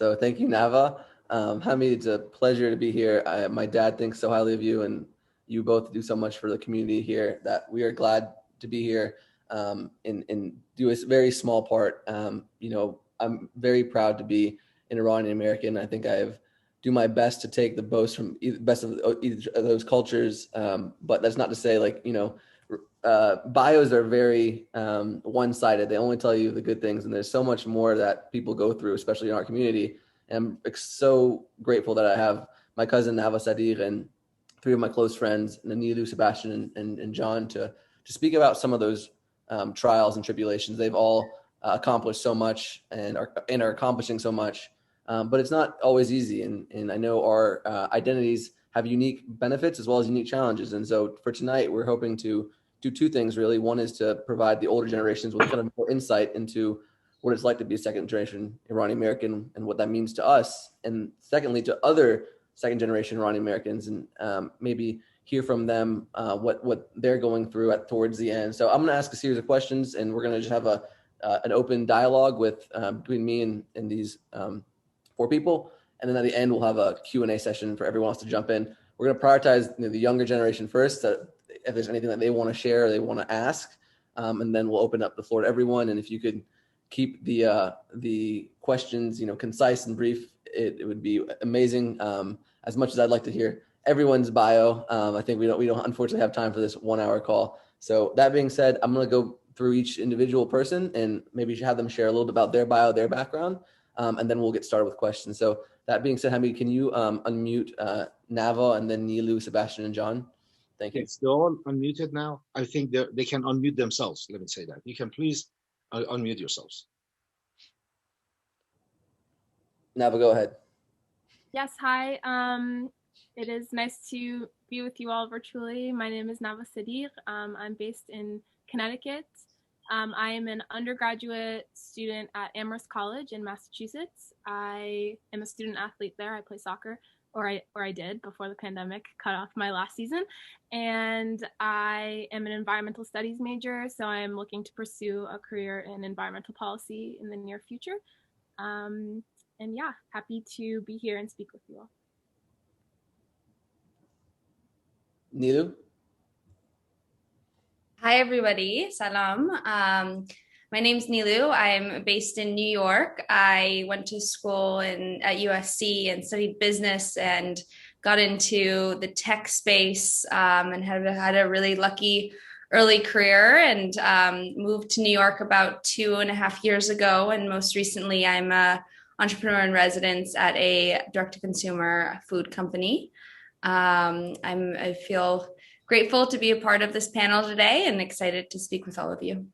So thank you, Nava. Hamid, it's a pleasure to be here. My dad thinks so highly of you, and you both do so much for the community here that we are glad to be here and do a very small part. I'm very proud to be an Iranian American. I think do my best to take the best from best of each of those cultures, but that's not to say bios are very one-sided. They only tell you the good things, and there's so much more that people go through, especially in our community. And I'm so grateful that I have my cousin Nava Sadiq and three of my close friends, Nanilu, Sebastian, and John, to speak about some of those trials and tribulations. They've all accomplished so much and are accomplishing so much, but it's not always easy. And I know our identities have unique benefits as well as unique challenges. And so for tonight, we're hoping to do two things really. One is to provide the older generations with kind of more insight into what it's like to be a second generation Iranian American and what that means to us. And secondly, to other second generation Iranian Americans, and maybe hear from them what they're going through towards the end. So I'm going to ask a series of questions, and we're going to just have an open dialogue between me and these four people. And then at the end, we'll have a Q&A session for everyone else to jump in. We're going to prioritize the younger generation first, if there's anything that they want to share or they want to ask, and then we'll open up the floor to everyone. And if you could keep the questions, concise and brief, it would be amazing. As much as I'd like to hear everyone's bio, I think we don't unfortunately have time for this 1 hour call. So that being said, I'm going to go through each individual person and maybe have them share a little bit about their bio, their background, and then we'll get started with questions. So that being said, Hamid, can you unmute Nava and then Nilu, Sebastian, and John? Thank you. It's all unmuted now. I think they can unmute themselves. Let me say that. You can please unmute yourselves. Nava, go ahead. Yes, hi. It is nice to be with you all virtually. My name is Nava Sadiq. I'm based in Connecticut. I am an undergraduate student at Amherst College in Massachusetts. I am a student athlete there. I play soccer. Or I did before the pandemic cut off my last season. And I am an environmental studies major, so I'm looking to pursue a career in environmental policy in the near future. And yeah, happy to be here and speak with you all. Nilu? Hi, everybody. Salam. My name's Nilu. I'm based in New York. I went to school at USC and studied business and got into the tech space and had a really lucky early career and moved to New York about 2.5 years ago. And most recently, I'm an entrepreneur in residence at a direct-to-consumer food company. I feel grateful to be a part of this panel today and excited to speak with all of you.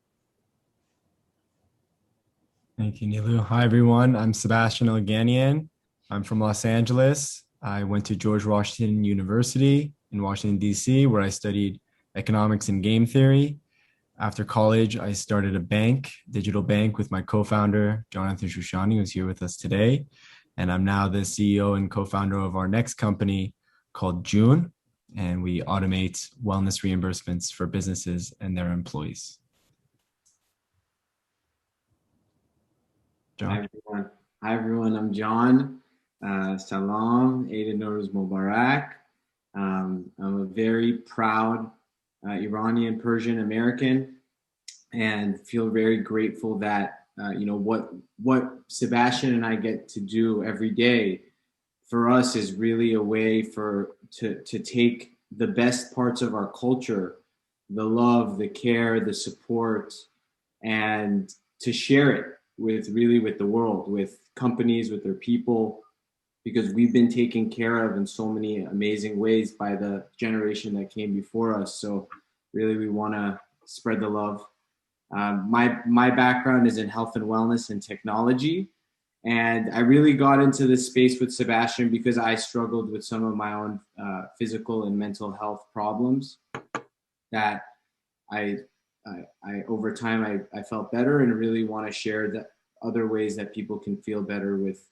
Thank you, Nilu. Hi, everyone. I'm Sebastian Organian. I'm from Los Angeles. I went to George Washington University in Washington, D.C., where I studied economics and game theory. After college, I started a digital bank with my co-founder, Jonathan Shushani, who's here with us today. And I'm now the CEO and co-founder of our next company called June, and we automate wellness reimbursements for businesses and their employees. John. Hi, everyone. I'm John. Salam. Eid al-Nowruz Mubarak. I'm a very proud Iranian Persian American and feel very grateful that, what Sebastian and I get to do every day for us is really a way to take the best parts of our culture, the love, the care, the support, and to share it with the world, with companies, with their people, because we've been taken care of in so many amazing ways by the generation that came before us. So really we want to spread the love. My background is in health and wellness and technology. And I really got into this space with Sebastian because I struggled with some of my own physical and mental health problems that I over time I felt better, and really want to share the other ways that people can feel better with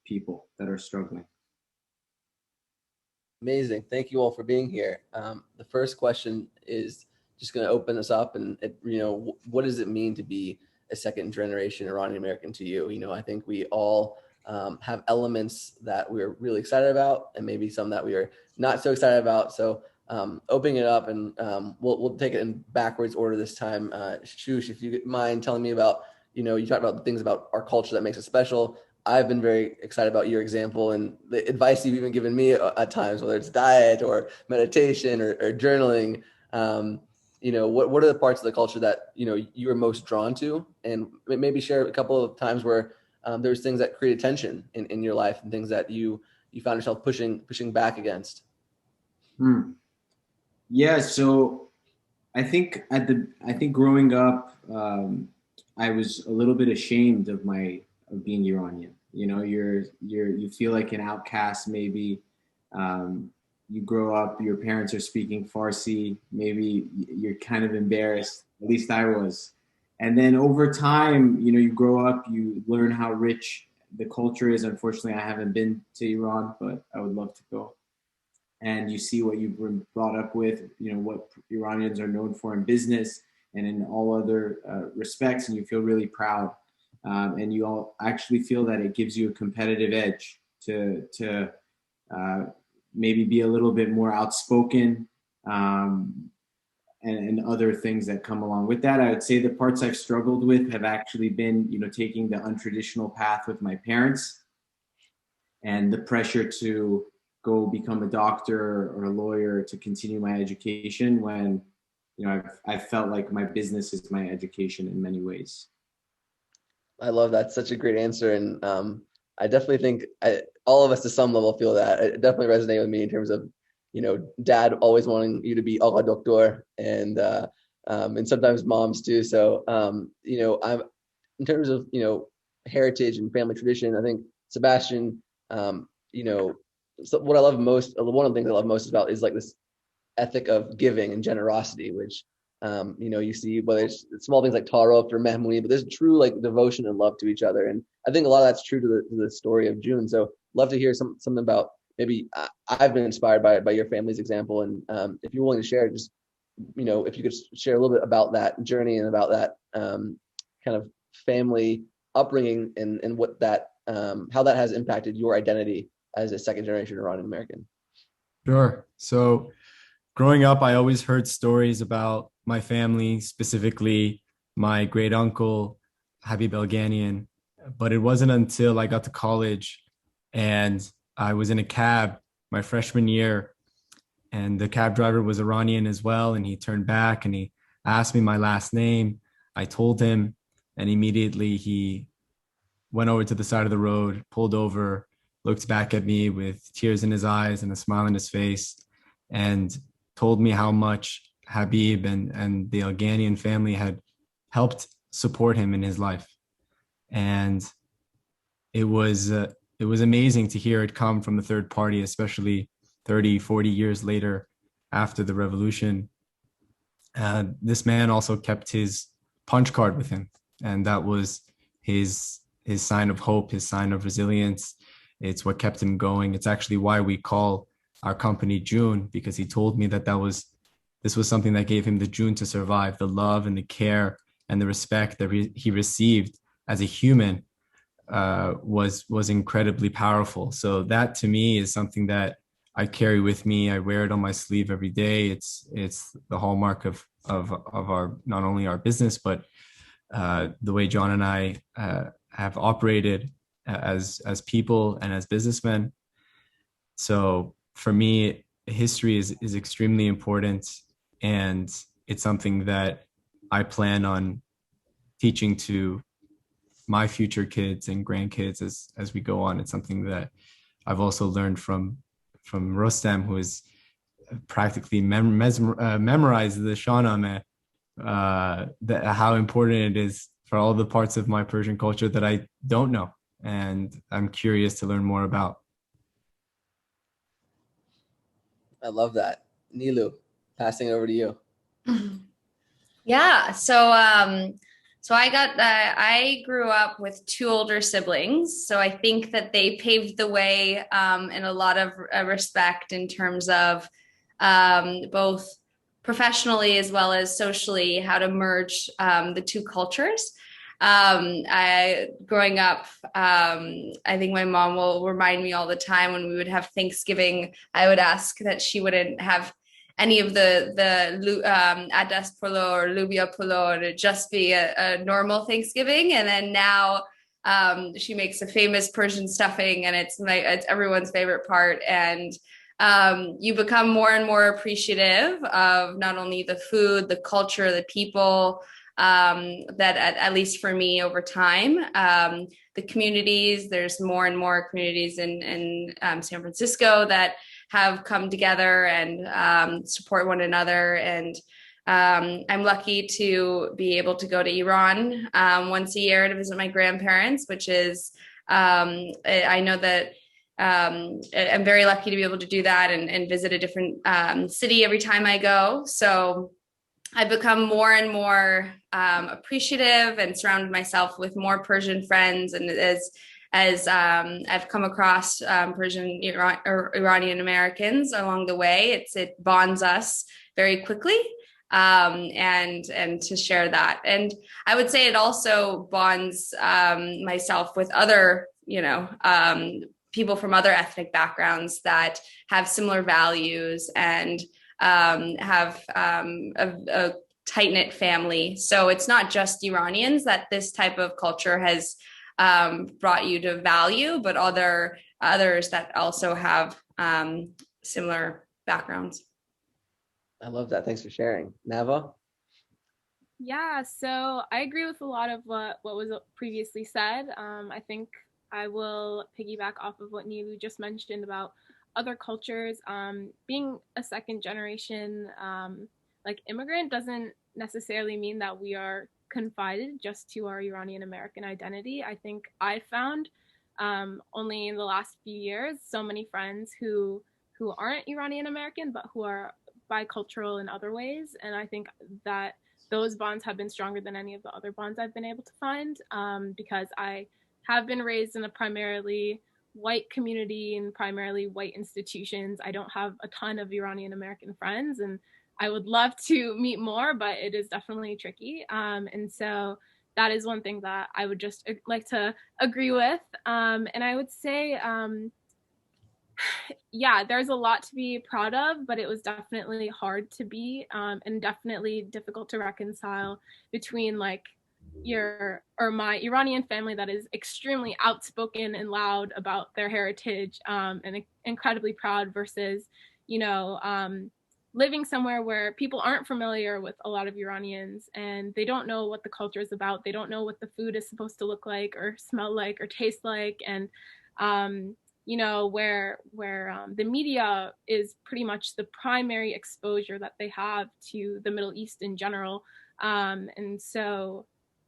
people that are struggling. Amazing. Thank you all for being here. The first question is just going to open us up, and what does it mean to be a second generation Iranian American to you? I think we all have elements that we're really excited about and maybe some that we are not so excited about. So opening it up, and we'll take it in backwards order this time. Shush, if you mind telling me about, you talked about the things about our culture that makes it special. I've been very excited about your example and the advice you've even given me at times, whether it's diet or meditation or journaling. What are the parts of the culture that, you were most drawn to? And maybe share a couple of times where there's things that created tension in your life and things that you found yourself pushing back against. Yeah, so I think growing up, I was a little bit ashamed of being Iranian. You feel like an outcast maybe. You grow up, your parents are speaking Farsi, maybe you're kind of embarrassed. At least I was. And then over time, you grow up, you learn how rich the culture is. Unfortunately, I haven't been to Iran, but I would love to go. And you see what you've been brought up with, what Iranians are known for in business and in all other respects, and you feel really proud. And you all actually feel that it gives you a competitive edge to maybe be a little bit more outspoken, and other things that come along with that. I would say the parts I've struggled with have actually been, taking the untraditional path with my parents and the pressure to go become a doctor or a lawyer to continue my education when, I felt like my business is my education in many ways. I love that. Such a great answer. And I definitely think all of us to some level feel that. It definitely resonated with me in terms of, dad always wanting you to be a doctor, and sometimes moms too. So, I'm in terms of, heritage and family tradition, I think Sebastian, so what I love most, one of the things I love most about is like this ethic of giving and generosity, which, you see whether it's small things like Tarot or Mehmooni, but there's true like devotion and love to each other. And I think a lot of that's true to the story of June. So love to hear something about, maybe I've been inspired by your family's example. And if you're willing to share, just, if you could share a little bit about that journey and about that kind of family upbringing and what that, how that has impacted your identity as a second generation Iranian American. Sure. So growing up, I always heard stories about my family, specifically my great uncle, Habib Organian. But it wasn't until I got to college and I was in a cab my freshman year, and the cab driver was Iranian as well. And he turned back and he asked me my last name. I told him, and immediately he went over to the side of the road, pulled over, looked back at me with tears in his eyes and a smile on his face, and told me how much Habib and the Organian family had helped support him in his life. And it was amazing to hear it come from a third party, especially 30, 40 years later after the revolution. This man also kept his punch card with him, and that was his sign of hope, his sign of resilience. It's what kept him going. It's actually why we call our company June, because he told me that this was something that gave him the June to survive. The love and the care and the respect that he received as a human was incredibly powerful. So that to me is something that I carry with me. I wear it on my sleeve every day. It's the hallmark of our, not only our business, but the way John and I have operated as people and as businessmen. So for me, history is extremely important, and it's something that I plan on teaching to my future kids and grandkids as we go on. It's something that I've also learned from Rostam, who has practically memorized the Shahnameh, how important it is for all the parts of my Persian culture that I don't know, and I'm curious to learn more about. I love that. Nilu, passing over to you. Yeah. So I grew up with two older siblings. So I think that they paved the way in a lot of respect in terms of both professionally as well as socially, how to merge the two cultures. Growing up, I think my mom will remind me all the time when we would have Thanksgiving, I would ask that she wouldn't have any of the adas polo or lubia polo, to just be a normal Thanksgiving. And then now she makes a famous Persian stuffing, and it's everyone's favorite part. And you become more and more appreciative of not only the food, the culture, the people, that at least for me over time, the communities, there's more and more communities in San Francisco that have come together and support one another. And I'm lucky to be able to go to Iran once a year to visit my grandparents, which is, I know that I'm very lucky to be able to do that and visit a different city every time I go. So I've become more and more appreciative and surrounded myself with more Persian friends. And as I've come across Persian Iranian Americans along the way, it bonds us very quickly, and to share that. And I would say it also bonds myself with other, people from other ethnic backgrounds that have similar values and have a tight-knit family. So it's not just Iranians that this type of culture has brought you to value, but others that also have similar backgrounds. I love that. Thanks for sharing. Nava? Yeah, so I agree with a lot of what was previously said. I think I will piggyback off of what Nilu just mentioned about other cultures. Being a second generation immigrant doesn't necessarily mean that we are confided just to our Iranian American identity. I think I found only in the last few years so many friends who aren't Iranian American but who are bicultural in other ways, and I think that those bonds have been stronger than any of the other bonds I've been able to find, because I have been raised in a primarily white community and primarily white institutions. I don't have a ton of Iranian American friends, and I would love to meet more, but it is definitely tricky. And so that is one thing that I would just like to agree with. And I would say, yeah, there's a lot to be proud of, but it was definitely hard to be, and definitely difficult to reconcile between my Iranian family that is extremely outspoken and loud about their heritage, and incredibly proud, versus, living somewhere where people aren't familiar with a lot of Iranians and they don't know what the culture is about. They don't know what the food is supposed to look like or smell like or taste like. And, where the media is pretty much the primary exposure that they have to the Middle East in general. And so,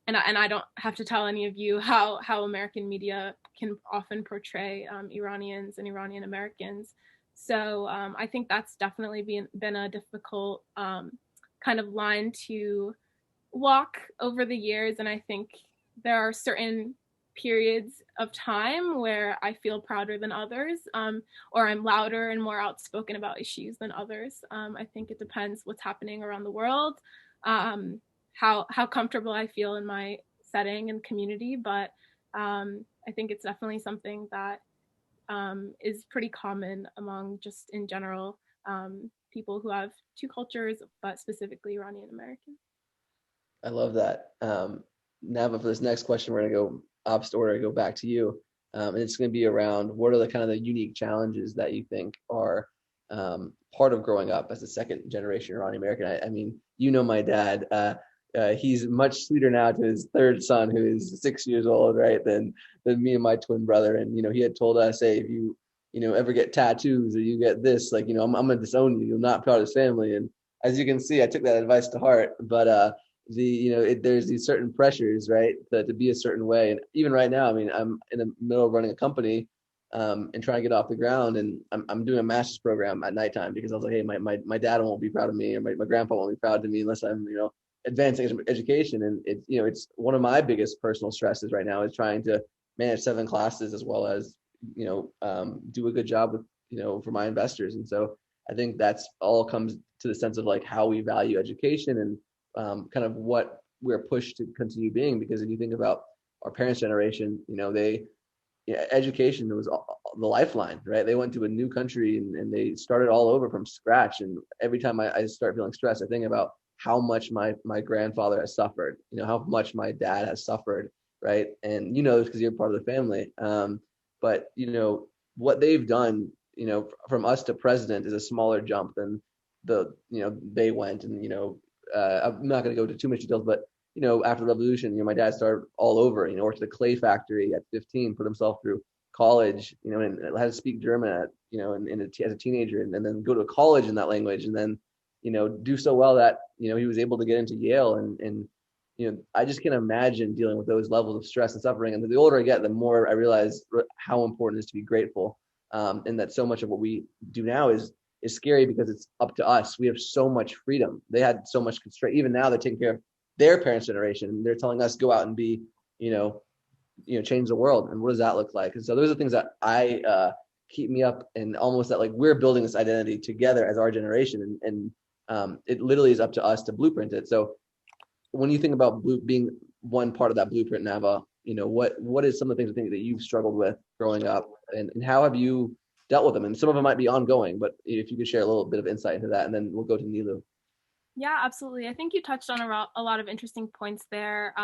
and I don't have to tell any of you how American media can often portray Iranians and Iranian Americans. So I think that's definitely been a difficult kind of line to walk over the years. And I think there are certain periods of time where I feel prouder than others, or I'm louder and more outspoken about issues than others. I think it depends what's happening around the world, how comfortable I feel in my setting and community. But I think it's definitely something that is pretty common among, just in general, people who have two cultures, but specifically Iranian American. I love that. Nava, for this next question, we're going to go opposite order, go back to you. And it's going to be around what are the kind of the unique challenges that you think are part of growing up as a second generation Iranian American. I mean, my dad, he's much sweeter now to his third son, who is 6 years old, right, than me and my twin brother. And, he had told us, hey, if you, ever get tattoos or you get this, I'm going to disown you. You're not part of this family. And as you can see, I took that advice to heart. But there's these certain pressures, right, to be a certain way. And even right now, I mean, I'm in the middle of running a company and trying to get off the ground. And I'm doing a master's program at nighttime because I was like, hey, my dad won't be proud of me, or my grandpa won't be proud of me unless I'm, advancing education. And it's one of my biggest personal stresses right now is trying to manage 7 classes as well as, do a good job with, for my investors. And so I think that's all comes to the sense of how we value education and kind of what we're pushed to continue being, because if you think about our parents' generation, education was the lifeline, right? They went to a new country and they started all over from scratch. And every time I start feeling stressed, I think about how much my grandfather has suffered, how much my dad has suffered, right? And because you're part of the family. But what they've done, from us to president is a smaller jump than they went. And I'm not going to go into too much details, but after the revolution, my dad started all over, worked at a clay factory at 15, put himself through college, and had to speak German at, as a teenager, and then go to college in that language, and then, do so well that, he was able to get into Yale. And I just can't imagine dealing with those levels of stress and suffering. And the older I get, the more I realize how important it is to be grateful. And that so much of what we do now is scary because it's up to us. We have so much freedom. They had so much constraint. Even now they're taking care of their parents' generation. They're telling us go out and be, change the world. And what does that look like? And so those are things that I keep me up, and almost that like we're building this identity together as our generation, and it literally is up to us to blueprint it. So when you think about being one part of that blueprint, Nava, what is some of the things I think that you've struggled with growing up, and how have you dealt with them? And some of them might be ongoing, but if you could share a little bit of insight into that, and then we'll go to Nilu. Yeah, absolutely. I think you touched on a lot of interesting points there.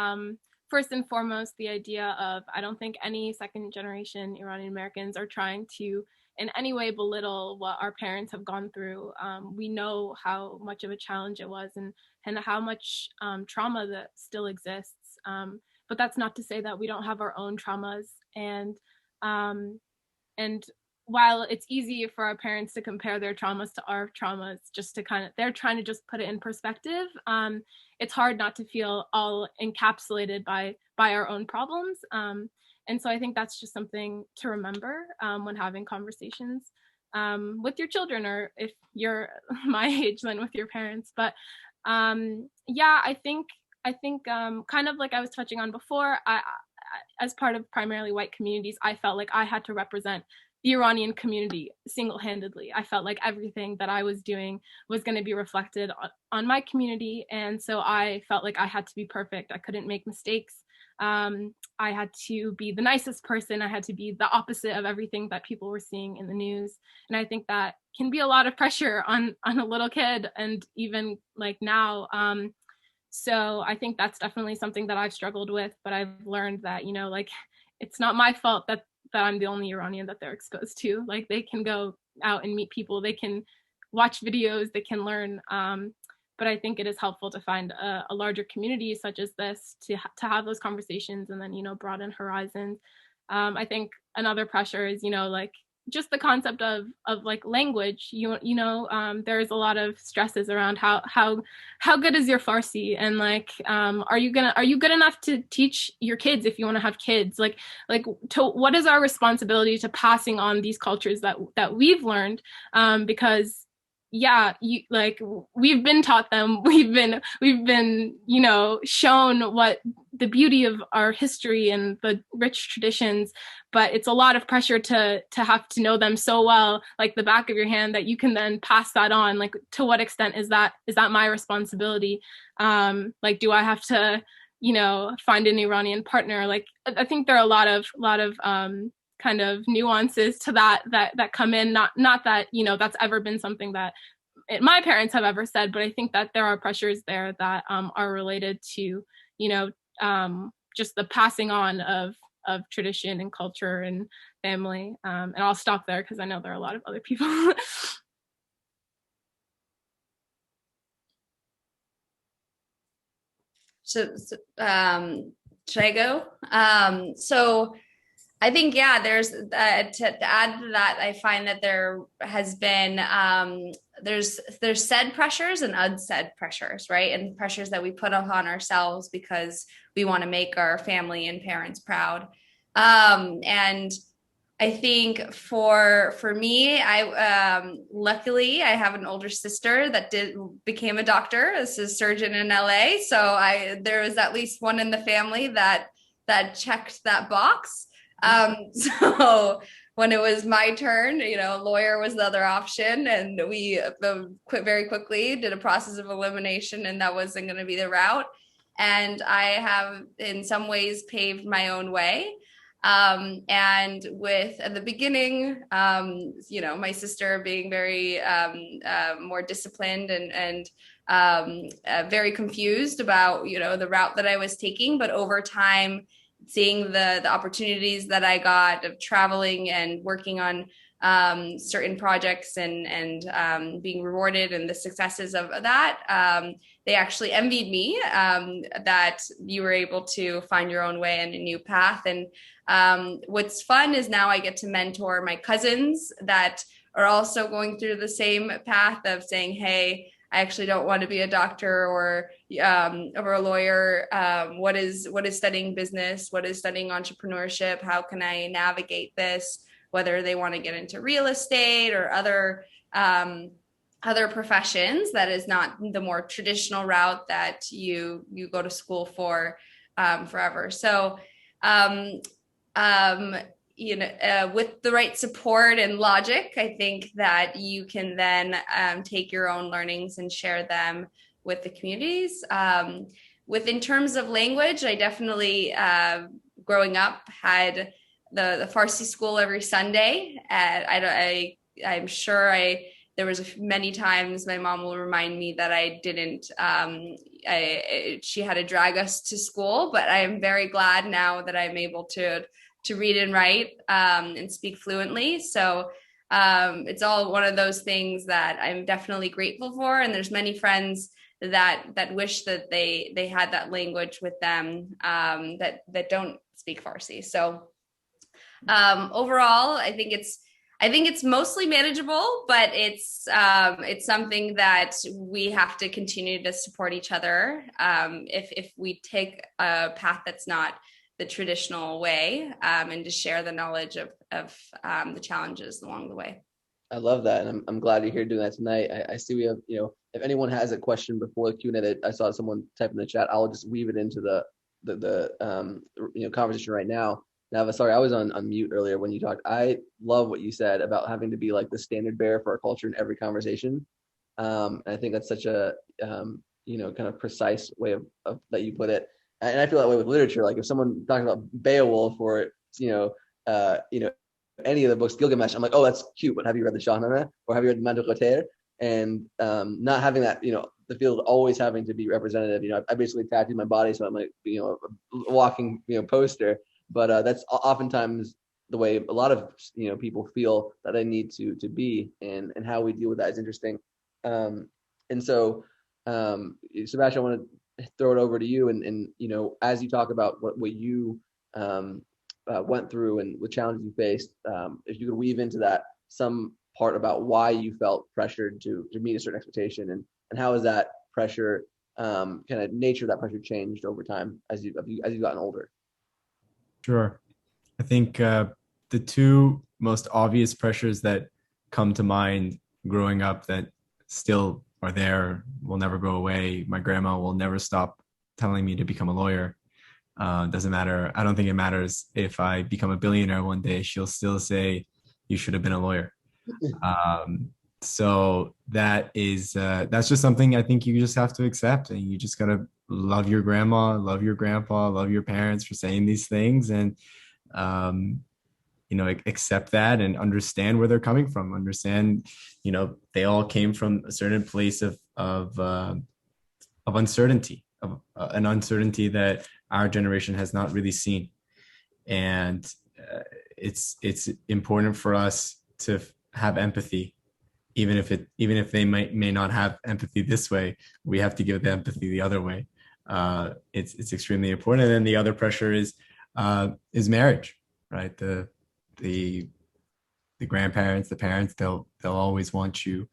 First and foremost, the idea of, I don't think any second generation Iranian Americans are trying to in any way belittle what our parents have gone through. We know how much of a challenge it was, and how much trauma that still exists. But that's not to say that we don't have our own traumas. And while it's easy for our parents to compare their traumas to our traumas, just to they're trying to just put it in perspective. It's hard not to feel all encapsulated by our own problems. And so I think that's just something to remember when having conversations with your children, or if you're my age, then with your parents. But I think kind of like I was touching on before, I as part of primarily white communities, I felt like I had to represent the Iranian community single-handedly. I felt like everything that I was doing was going to be reflected on my community. And so I felt like I had to be perfect. I couldn't make mistakes. I had to be the nicest person. I had to be the opposite of everything that people were seeing in the news. And I think that can be a lot of pressure on a little kid, and even like now. So I think that's definitely something that I've struggled with, but I've learned that, it's not my fault that I'm the only Iranian that they're exposed to. Like, they can go out and meet people, they can watch videos, they can learn. But I think it is helpful to find a larger community such as this to have those conversations, and then, broaden horizons. I think another pressure is, just the concept of like language. There's a lot of stresses around how good is your Farsi, and like are you good enough to teach your kids if you want to have kids, like what is our responsibility to passing on these cultures that we've learned, because we've been taught them, we've been shown what the beauty of our history and the rich traditions, but it's a lot of pressure to have to know them so well, like the back of your hand, that you can then pass that on. Like, to what extent is that my responsibility? Like, do I have to find an Iranian partner? Like, I think there are a lot of kind of nuances to that come in. Not that that's ever been something that my parents have ever said, but I think that there are pressures there that are related to just the passing on of tradition and culture and family. And I'll stop there because I know there are a lot of other people. So should I go? So I think, there's to add to that, I find that there has been, there's said pressures and unsaid pressures, right? And pressures that we put upon ourselves because we want to make our family and parents proud. And I think for me, I luckily I have an older sister that became a doctor as a surgeon in LA. So there was at least one in the family that checked that box. So when it was my turn, lawyer was the other option, and we quit very quickly, did a process of elimination, and that wasn't going to be the route. and I have in some ways paved my own way. And with at the beginning, my sister being very more disciplined and very confused about, the route that I was taking. But over time, seeing the opportunities that I got of traveling and working on certain projects and being rewarded and the successes of that, they actually envied me that you were able to find your own way and a new path. And what's fun is now I get to mentor my cousins that are also going through the same path of saying, hey, I actually don't want to be a doctor or a lawyer. What is studying business? What is studying entrepreneurship? How can I navigate this? Whether they want to get into real estate or other professions, that is not the more traditional route that you go to school for forever. So, with the right support and logic, I think that you can then take your own learnings and share them with the communities. In terms of language, I definitely, growing up, had the Farsi school every Sunday. I'm sure there was many times my mom will remind me that I didn't, she had to drag us to school, but I am very glad now that I'm able to read and write and speak fluently. So it's all one of those things that I'm definitely grateful for. And there's many friends that wish that they had that language with them that don't speak Farsi. So overall, I think it's mostly manageable, but it's something that we have to continue to support each other if we take a path that's not the traditional way, and to share the knowledge of the challenges along the way. I love that, and I'm glad you're here doing that tonight. I see we have, if anyone has a question before the Q&A that I saw someone type in the chat, I'll just weave it into the conversation right now. Nava, sorry, I was on mute earlier when you talked. I love what you said about having to be like the standard bearer for our culture in every conversation. And I think that's such a kind of precise way of that you put it. And I feel that way with literature. Like if someone talking about Beowulf or any of the books, Gilgamesh, I'm like, oh, that's cute, but have you read the Shahnameh or have you read the Mandal Qatir? And not having that, the field always having to be representative. I basically tattooed my body, so I'm like, a walking, poster. But that's oftentimes the way a lot of people feel that they need to be, and how we deal with that is interesting. And so, Sebastian, I want to throw it over to you, and as you talk about what you went through and what challenges you faced, if you could weave into that some part about why you felt pressured to meet a certain expectation, and how has that pressure, kind of nature of that pressure changed over time as you've gotten older. Sure. I think the two most obvious pressures that come to mind growing up that still are there, will never go away. My grandma will never stop telling me to become a lawyer. Doesn't matter. I don't think it matters if I become a billionaire one day. She'll still say, you should have been a lawyer. So that's just something I think you just have to accept, and you just got to love your grandma, love your grandpa, love your parents for saying these things, and accept that and understand where they're coming from. Understand, they all came from a certain place of uncertainty, of an uncertainty that our generation has not really seen, and it's important for us to have empathy. Even if they may not have empathy this way, we have to give the empathy the other way. It's extremely important. And then the other pressure is marriage, right? The grandparents, the parents, they'll always want you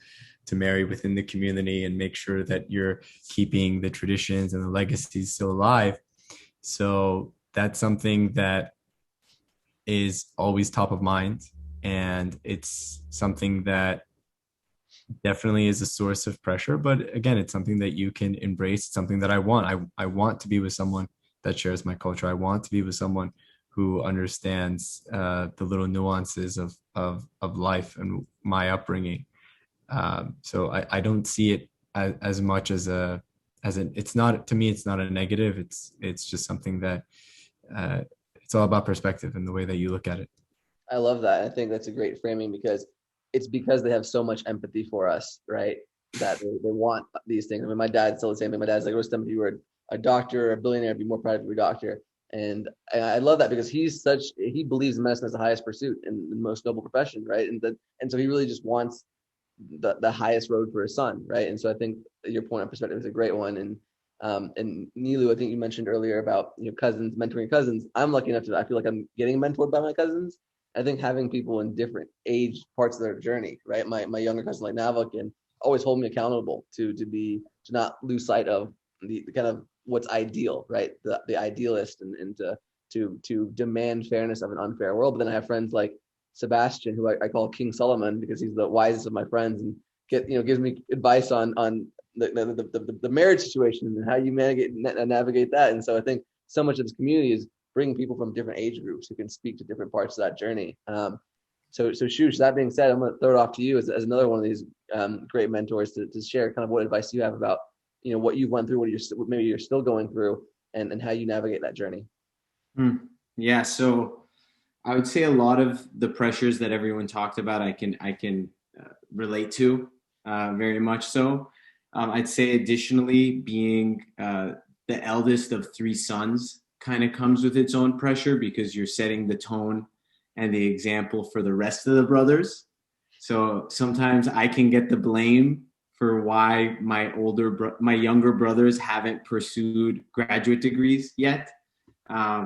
to marry within the community and make sure that you're keeping the traditions and the legacies still alive. So that's something that is always top of mind, and it's something that definitely is a source of pressure, but again, it's something that you can embrace. It's something that I want. I want to be with someone that shares my culture. I want to be with someone who understands the little nuances of life and my upbringing. So I don't see it as much as a it's not, to me, it's not a negative. It's just something that it's all about perspective and the way that you look at it. I love that. I think that's a great framing because it's because they have so much empathy for us, right? That they want these things. I mean, my dad's still the same thing. My dad's like, Rostam, if you were a doctor or a billionaire, I'd be more proud of you, a doctor. And I love that because he believes medicine is the highest pursuit and the most noble profession, right? And so he really just wants the highest road for his son, right? And so I think your point of perspective is a great one. And Nilu, I think you mentioned earlier about cousins, mentoring cousins. I'm lucky enough I feel like I'm getting mentored by my cousins. I think having people in different age parts of their journey, right? My younger cousin like Nava can always hold me accountable to not lose sight of the kind of what's ideal, right? The idealist and to demand fairness of an unfair world. But then I have friends like Sebastian, who I call King Solomon because he's the wisest of my friends, and gives me advice on the marriage situation and how you navigate that. And so I think so much of this community is bringing people from different age groups who can speak to different parts of that journey. So Shush, that being said, I'm going to throw it off to you as another one of these great mentors to share kind of what advice you have about what you've went through, what maybe you're still going through, and how you navigate that journey. Yeah, so I would say a lot of the pressures that everyone talked about, I can relate to very much so. I'd say additionally, being the eldest of three sons kind of comes with its own pressure because you're setting the tone and the example for the rest of the brothers. So sometimes I can get the blame for why my younger brothers haven't pursued graduate degrees yet.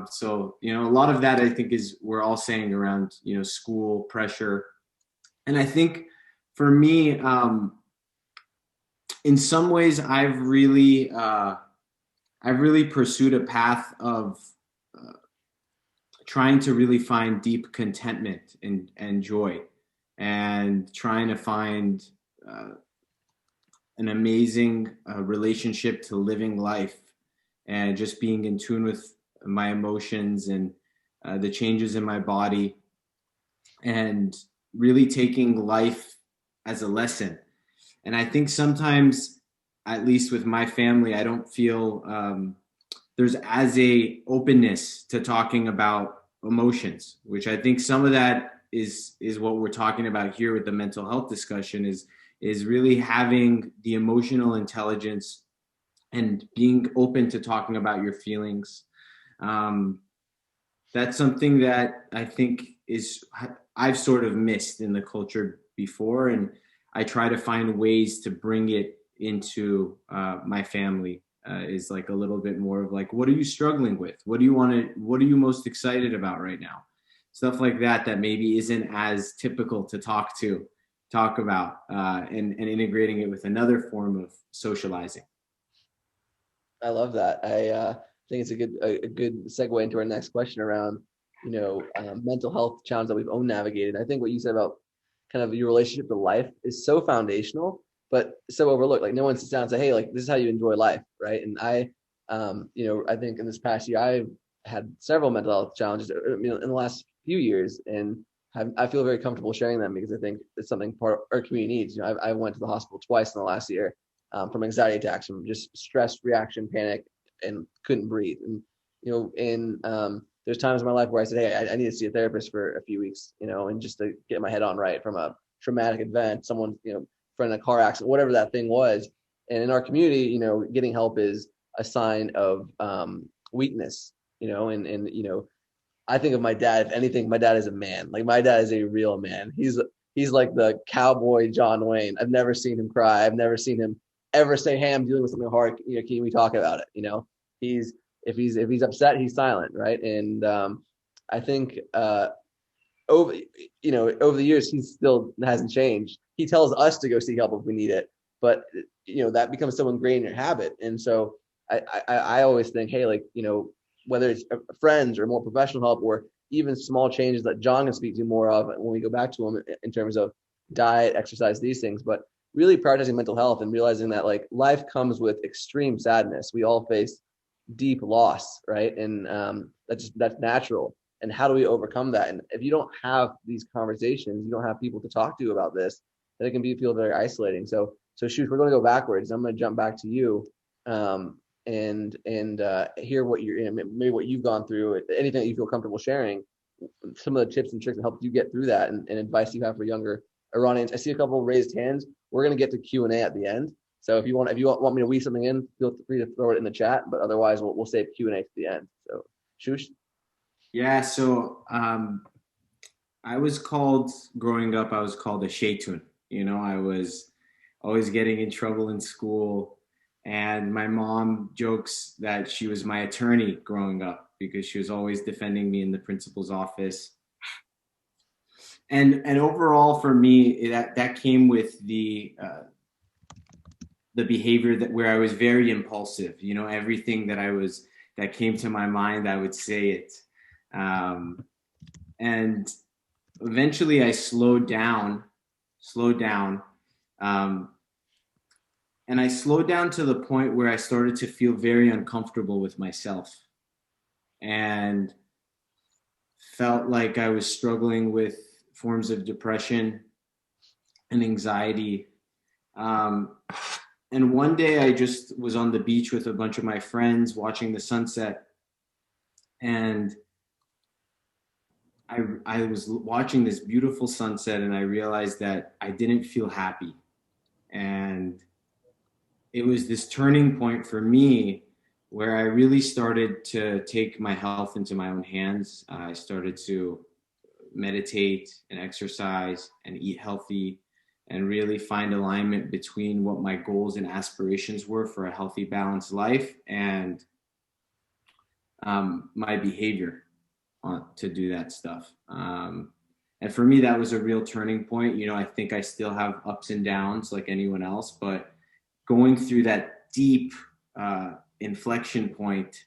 So, a lot of that I think is we're all saying around, school pressure. And I think for me, in some ways I've really pursued a path of trying to really find deep contentment and joy, and trying to find an amazing relationship to living life and just being in tune with my emotions and the changes in my body, and really taking life as a lesson. And I think sometimes, at least with my family, I don't feel there's as a openness to talking about emotions, which I think some of that is what we're talking about here with the mental health discussion is really having the emotional intelligence and being open to talking about your feelings. That's something that I think I've sort of missed in the culture before, and I try to find ways to bring it into my family. Is like a little bit more of like, what are you struggling with? What are you most excited about right now? Stuff like that maybe isn't as typical to talk about, and integrating it with another form of socializing. I love that. I think it's a good segue into our next question around, mental health challenges that we've own navigated. I think what you said about kind of your relationship to life is so foundational, but so overlooked. Like no one sits down and say, hey, like this is how you enjoy life, right? And I think in this past year I've had several mental health challenges in the last few years, and I feel very comfortable sharing them because I think it's something part of our community needs. I went to the hospital twice in the last year from anxiety attacks, from just stress reaction, panic, and couldn't breathe. And there's times in my life where I said, hey, I need to see a therapist for a few weeks, and just to get my head on right from a traumatic event, someone, from a car accident, whatever that thing was. And in our community, getting help is a sign of weakness, and I think of my dad, if anything, my dad is a man. Like my dad is a real man. He's like the cowboy John Wayne. I've never seen him cry. I've never seen him ever say, hey, I'm dealing with something hard. Can we talk about it? If he's upset, he's silent, right? And I think over the years, he still hasn't changed. He tells us to go seek help if we need it, but that becomes so ingrained in your habit. And so I always think, hey, like whether it's friends or more professional help, or even small changes that John can speak to more of when we go back to him in terms of diet, exercise, these things, but really prioritizing mental health and realizing that like life comes with extreme sadness. We all face deep loss, right? And that's natural. And how do we overcome that? And if you don't have these conversations, you don't have people to talk to about this, then it can feel very isolating. So Shush, we're going to go backwards. I'm going to jump back to you. and hear what you're maybe what you've gone through, anything that you feel comfortable sharing, some of the tips and tricks that helped you get through that, and advice you have for younger Iranians. I see a couple of raised hands. We're going to get to Q&A at the end. So if you want me to weave something in, feel free to throw it in the chat, but otherwise we'll save Q&A to the end. So Shush. Yeah, so I was called, growing up, I was called a shaytun. I was always getting in trouble in school. And my mom jokes that she was my attorney growing up because she was always defending me in the principal's office. And overall for me, that came with the behavior where I was very impulsive. Everything that came to my mind, I would say it. And eventually I slowed down. And I slowed down to the point where I started to feel very uncomfortable with myself and felt like I was struggling with forms of depression and anxiety. And one day I just was on the beach with a bunch of my friends watching the sunset. And I was watching this beautiful sunset, and I realized that I didn't feel happy. And it was this turning point for me where I really started to take my health into my own hands. I started to meditate and exercise and eat healthy and really find alignment between what my goals and aspirations were for a healthy, balanced life and my behavior to do that stuff. And for me, that was a real turning point. I think I still have ups and downs like anyone else, but going through that deep inflection point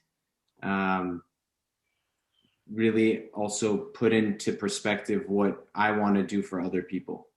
really also put into perspective what I want to do for other people.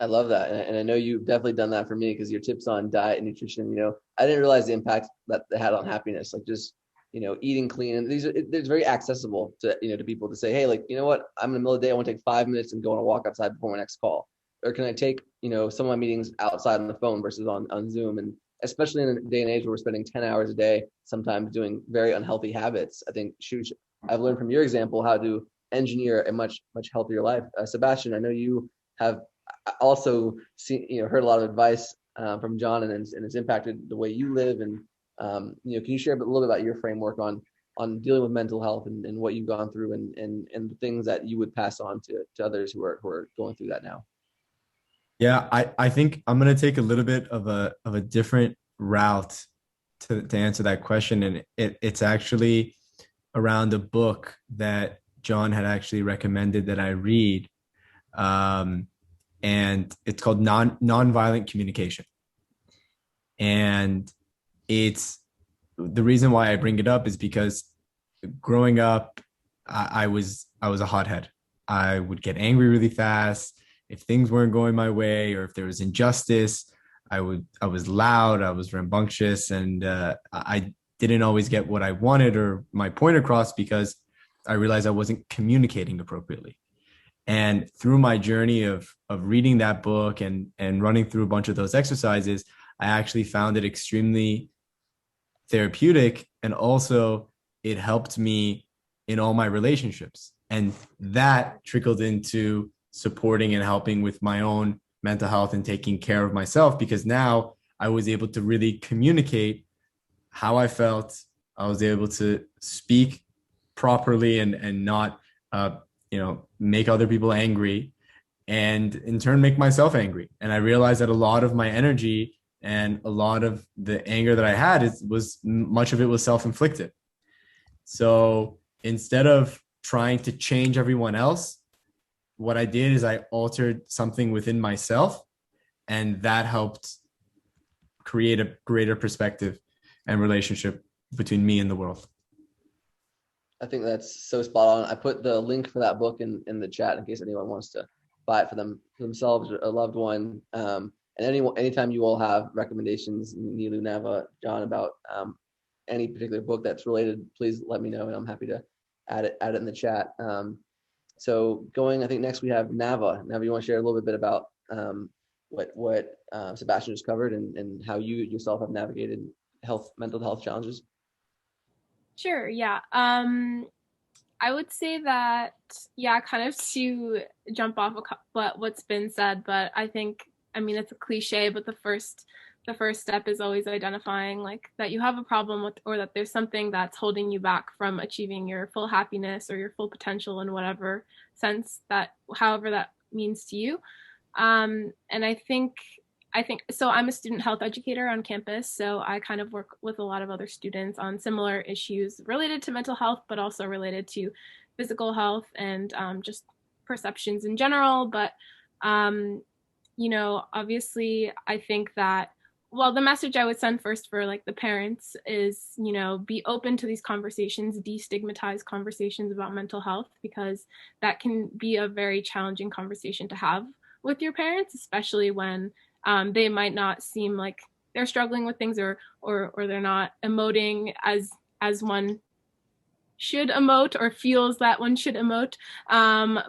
I love that. And I know you've definitely done that for me, because your tips on diet and nutrition, I didn't realize the impact that they had on happiness. Like just, eating clean. And it's very accessible to, to people to say, hey, like, you know what, I'm in the middle of the day, I want to take 5 minutes and go on a walk outside before my next call. Or can I take, some of my meetings outside on the phone versus on Zoom? And especially in a day and age where we're spending 10 hours a day, sometimes doing very unhealthy habits. I think, Shush, I've learned from your example how to engineer a much, much healthier life. Sebastian, I know you have also seen, heard a lot of advice from John, and it's impacted the way you live. And can you share a little bit about your framework on dealing with mental health and what you've gone through and the things that you would pass on to others who are going through that now? Yeah, I think I'm gonna take a little bit of a different route to answer that question, and it's actually around a book that John had actually recommended that I read, and it's called Nonviolent Communication. And it's the reason why I bring it up is because growing up, I was a hothead. I would get angry really fast if things weren't going my way, or if there was injustice. I was loud, I was rambunctious, and I didn't always get what I wanted or my point across because I realized I wasn't communicating appropriately. And through my journey of reading that book and running through a bunch of those exercises, I actually found it extremely therapeutic, and also it helped me in all my relationships. And that trickled into supporting and helping with my own mental health and taking care of myself, because now I was able to really communicate how I felt. I was able to speak properly and not make other people angry, and in turn make myself angry. And I realized that a lot of my energy and a lot of the anger that I had was much of it was self-inflicted. So instead of trying to change everyone else, what I did is I altered something within myself, and that helped create a greater perspective and relationship between me and the world. I think that's so spot on. I put the link for that book in the chat in case anyone wants to buy it for themselves or a loved one. And anytime you all have recommendations, Nilu, Nava, John, about any particular book that's related, please let me know, and I'm happy to add it in the chat. So I think next we have Nava. Nava, you want to share a little bit about what Sebastian just covered, and how you yourself have navigated mental health challenges? Sure. Yeah. I would say that, yeah, kind of to jump off what's been said, but I think, I mean, it's a cliche, but the first step is always identifying like that you have a problem with, or that there's something that's holding you back from achieving your full happiness or your full potential in whatever sense that, however that means to you. And I think so. I'm a student health educator on campus, so I kind of work with a lot of other students on similar issues related to mental health, but also related to physical health and just perceptions in general. But obviously, I think that, well, the message I would send first for like the parents is, be open to these conversations, destigmatize conversations about mental health, because that can be a very challenging conversation to have with your parents, especially when they might not seem like they're struggling with things, or they're not emoting as one should emote, or feels that one should emote. And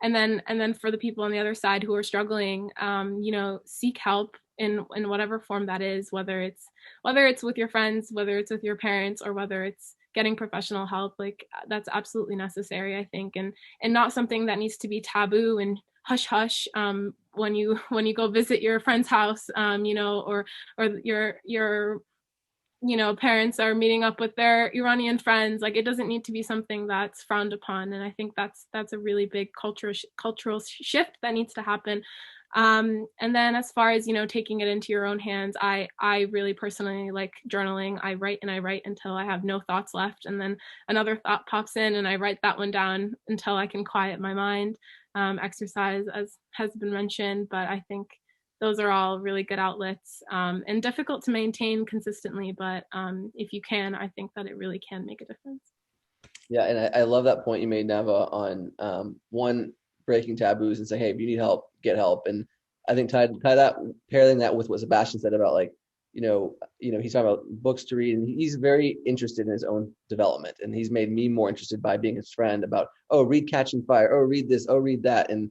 then for the people on the other side who are struggling, seek help in whatever form that is, whether it's with your friends, whether it's with your parents, or whether it's getting professional help. Like, that's absolutely necessary, I think, and not something that needs to be taboo and hush hush when you go visit your friend's house, or your parents are meeting up with their Iranian friends. Like, it doesn't need to be something that's frowned upon. And I think that's a really big cultural shift that needs to happen. And then as far as, taking it into your own hands, I really personally like journaling. I write until I have no thoughts left. And then another thought pops in and I write that one down until I can quiet my mind. Exercise, as has been mentioned, but I think those are all really good outlets, and difficult to maintain consistently. But if you can, I think that it really can make a difference. Yeah, and I love that point you made, Nava, on one, breaking taboos and say, hey, if you need help, get help. And I think pairing that with what Sebastian said about, like, he's talking about books to read, and he's very interested in his own development, and he's made me more interested by being his friend about, oh, read Catching Fire, oh, read this, oh, read that. And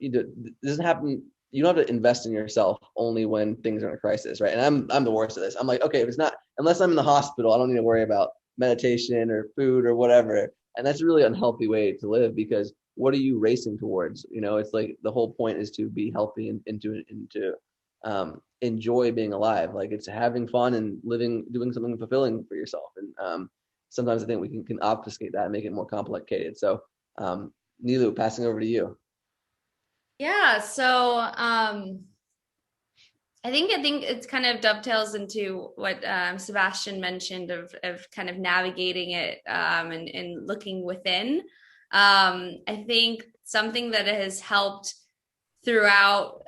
this doesn't happen. You don't have to invest in yourself only when things are in a crisis, right? And I'm the worst of this. I'm like, okay, if it's not, unless I'm in the hospital, I don't need to worry about meditation or food or whatever. And that's a really unhealthy way to live, because what are you racing towards? It's like the whole point is to be healthy and to enjoy being alive. Like, it's having fun and doing something fulfilling for yourself. And sometimes I think we can obfuscate that and make it more complicated. So Nilu, passing over to you. Yeah, so I think it's kind of dovetails into what Sebastian mentioned of kind of navigating it and looking within. I think something that has helped throughout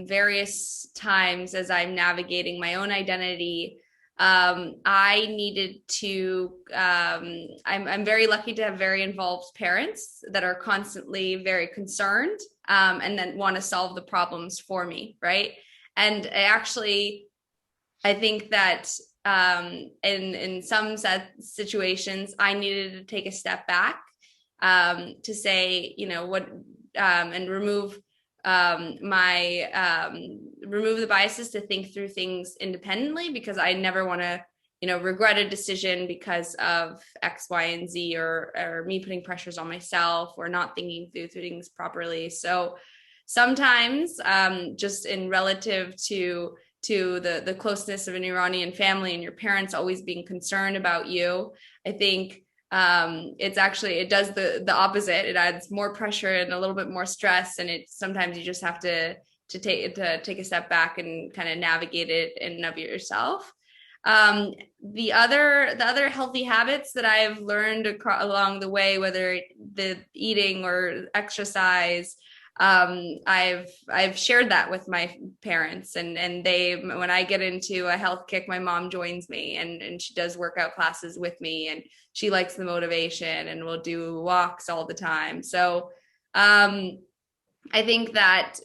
various times as I'm navigating my own identity, I needed to, I'm very lucky to have very involved parents that are constantly very concerned and then want to solve the problems for me, right? And I think that in some situations, I needed to take a step back to say, what, and remove remove the biases to think through things independently, because I never want to, regret a decision because of X, Y, and Z, or me putting pressures on myself or not thinking through things properly. So sometimes, just in relative to the closeness of an Iranian family and your parents always being concerned about you, I think it does the opposite. It adds more pressure and a little bit more stress, and sometimes you just have to take a step back and kind of navigate it in and of yourself. The other healthy habits that I've learned along the way, whether the eating or exercise, I've shared that with my parents, and they, when I get into a health kick, my mom joins me and she does workout classes with me, and she likes the motivation, and we'll do walks all the time. So I think that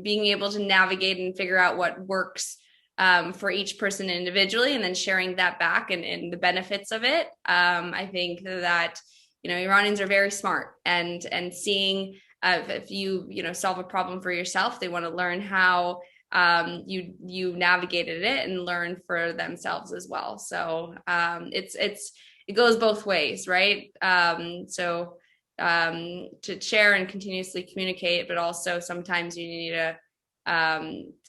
being able to navigate and figure out what works for each person individually, and then sharing that back and the benefits of it. I think that, Iranians are very smart, and seeing if you solve a problem for yourself, they want to learn how you navigated it and learn for themselves as well. So it goes both ways, right? So to share and continuously communicate, but also sometimes you need to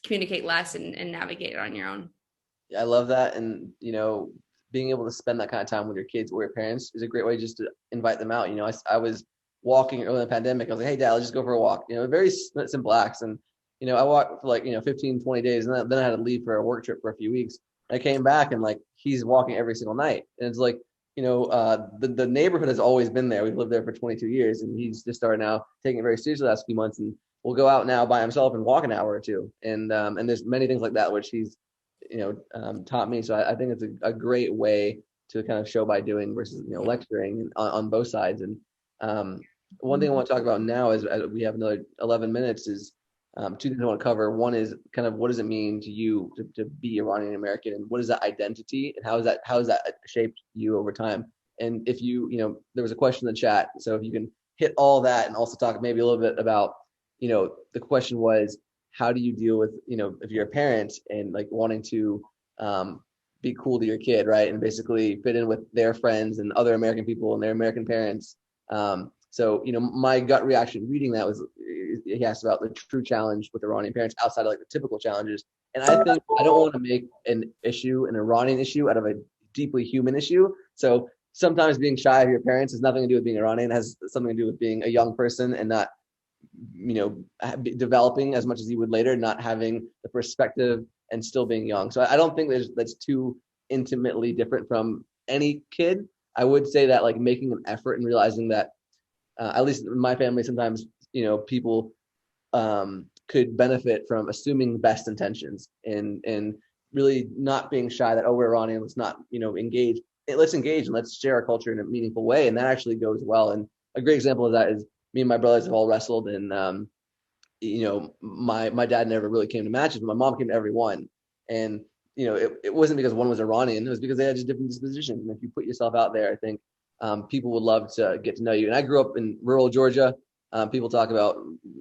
communicate less and navigate it on your own. I love that. And, being able to spend that kind of time with your kids or your parents is a great way just to invite them out. I was walking early in the pandemic. I was like, hey, Dad, let's just go for a walk. Very simple acts. And, I walked for like, 15, 20 days. And then I had to leave for a work trip for a few weeks. I came back and like, he's walking every single night. And it's like, the neighborhood has always been there. We've lived there for 22 years, and he's just started now taking it very seriously the last few months, and will go out now by himself and walk an hour or two. And there's many things like that which he's taught me. So I think it's a great way to kind of show by doing versus lecturing on both sides. And one thing I want to talk about now is we have another 11 minutes is two things I want to cover. One is kind of what does it mean to you to be Iranian American, and what is that identity, and how has that shaped you over time? And if there was a question in the chat, so if you can hit all that and also talk maybe a little bit about, the question was, how do you deal with, if you're a parent and like wanting to be cool to your kid, right, and basically fit in with their friends and other American people and their American parents. So, my gut reaction reading that was, he asked about the true challenge with Iranian parents outside of like the typical challenges. And I think I don't want to make an Iranian issue out of a deeply human issue. So sometimes being shy of your parents has nothing to do with being Iranian. It has something to do with being a young person and not, developing as much as you would later, not having the perspective and still being young. So I don't think that's too intimately different from any kid. I would say that like making an effort and realizing that at least in my family, sometimes, people could benefit from assuming the best intentions and really not being shy that, oh, we're Iranian, let's not, engage. Let's engage and let's share our culture in a meaningful way. And that actually goes well. And a great example of that is me and my brothers have all wrestled, and my dad never really came to matches, but my mom came to every one. And it wasn't because one was Iranian, it was because they had just different dispositions. And if you put yourself out there, I think people would love to get to know you. And I grew up in rural Georgia. People talk about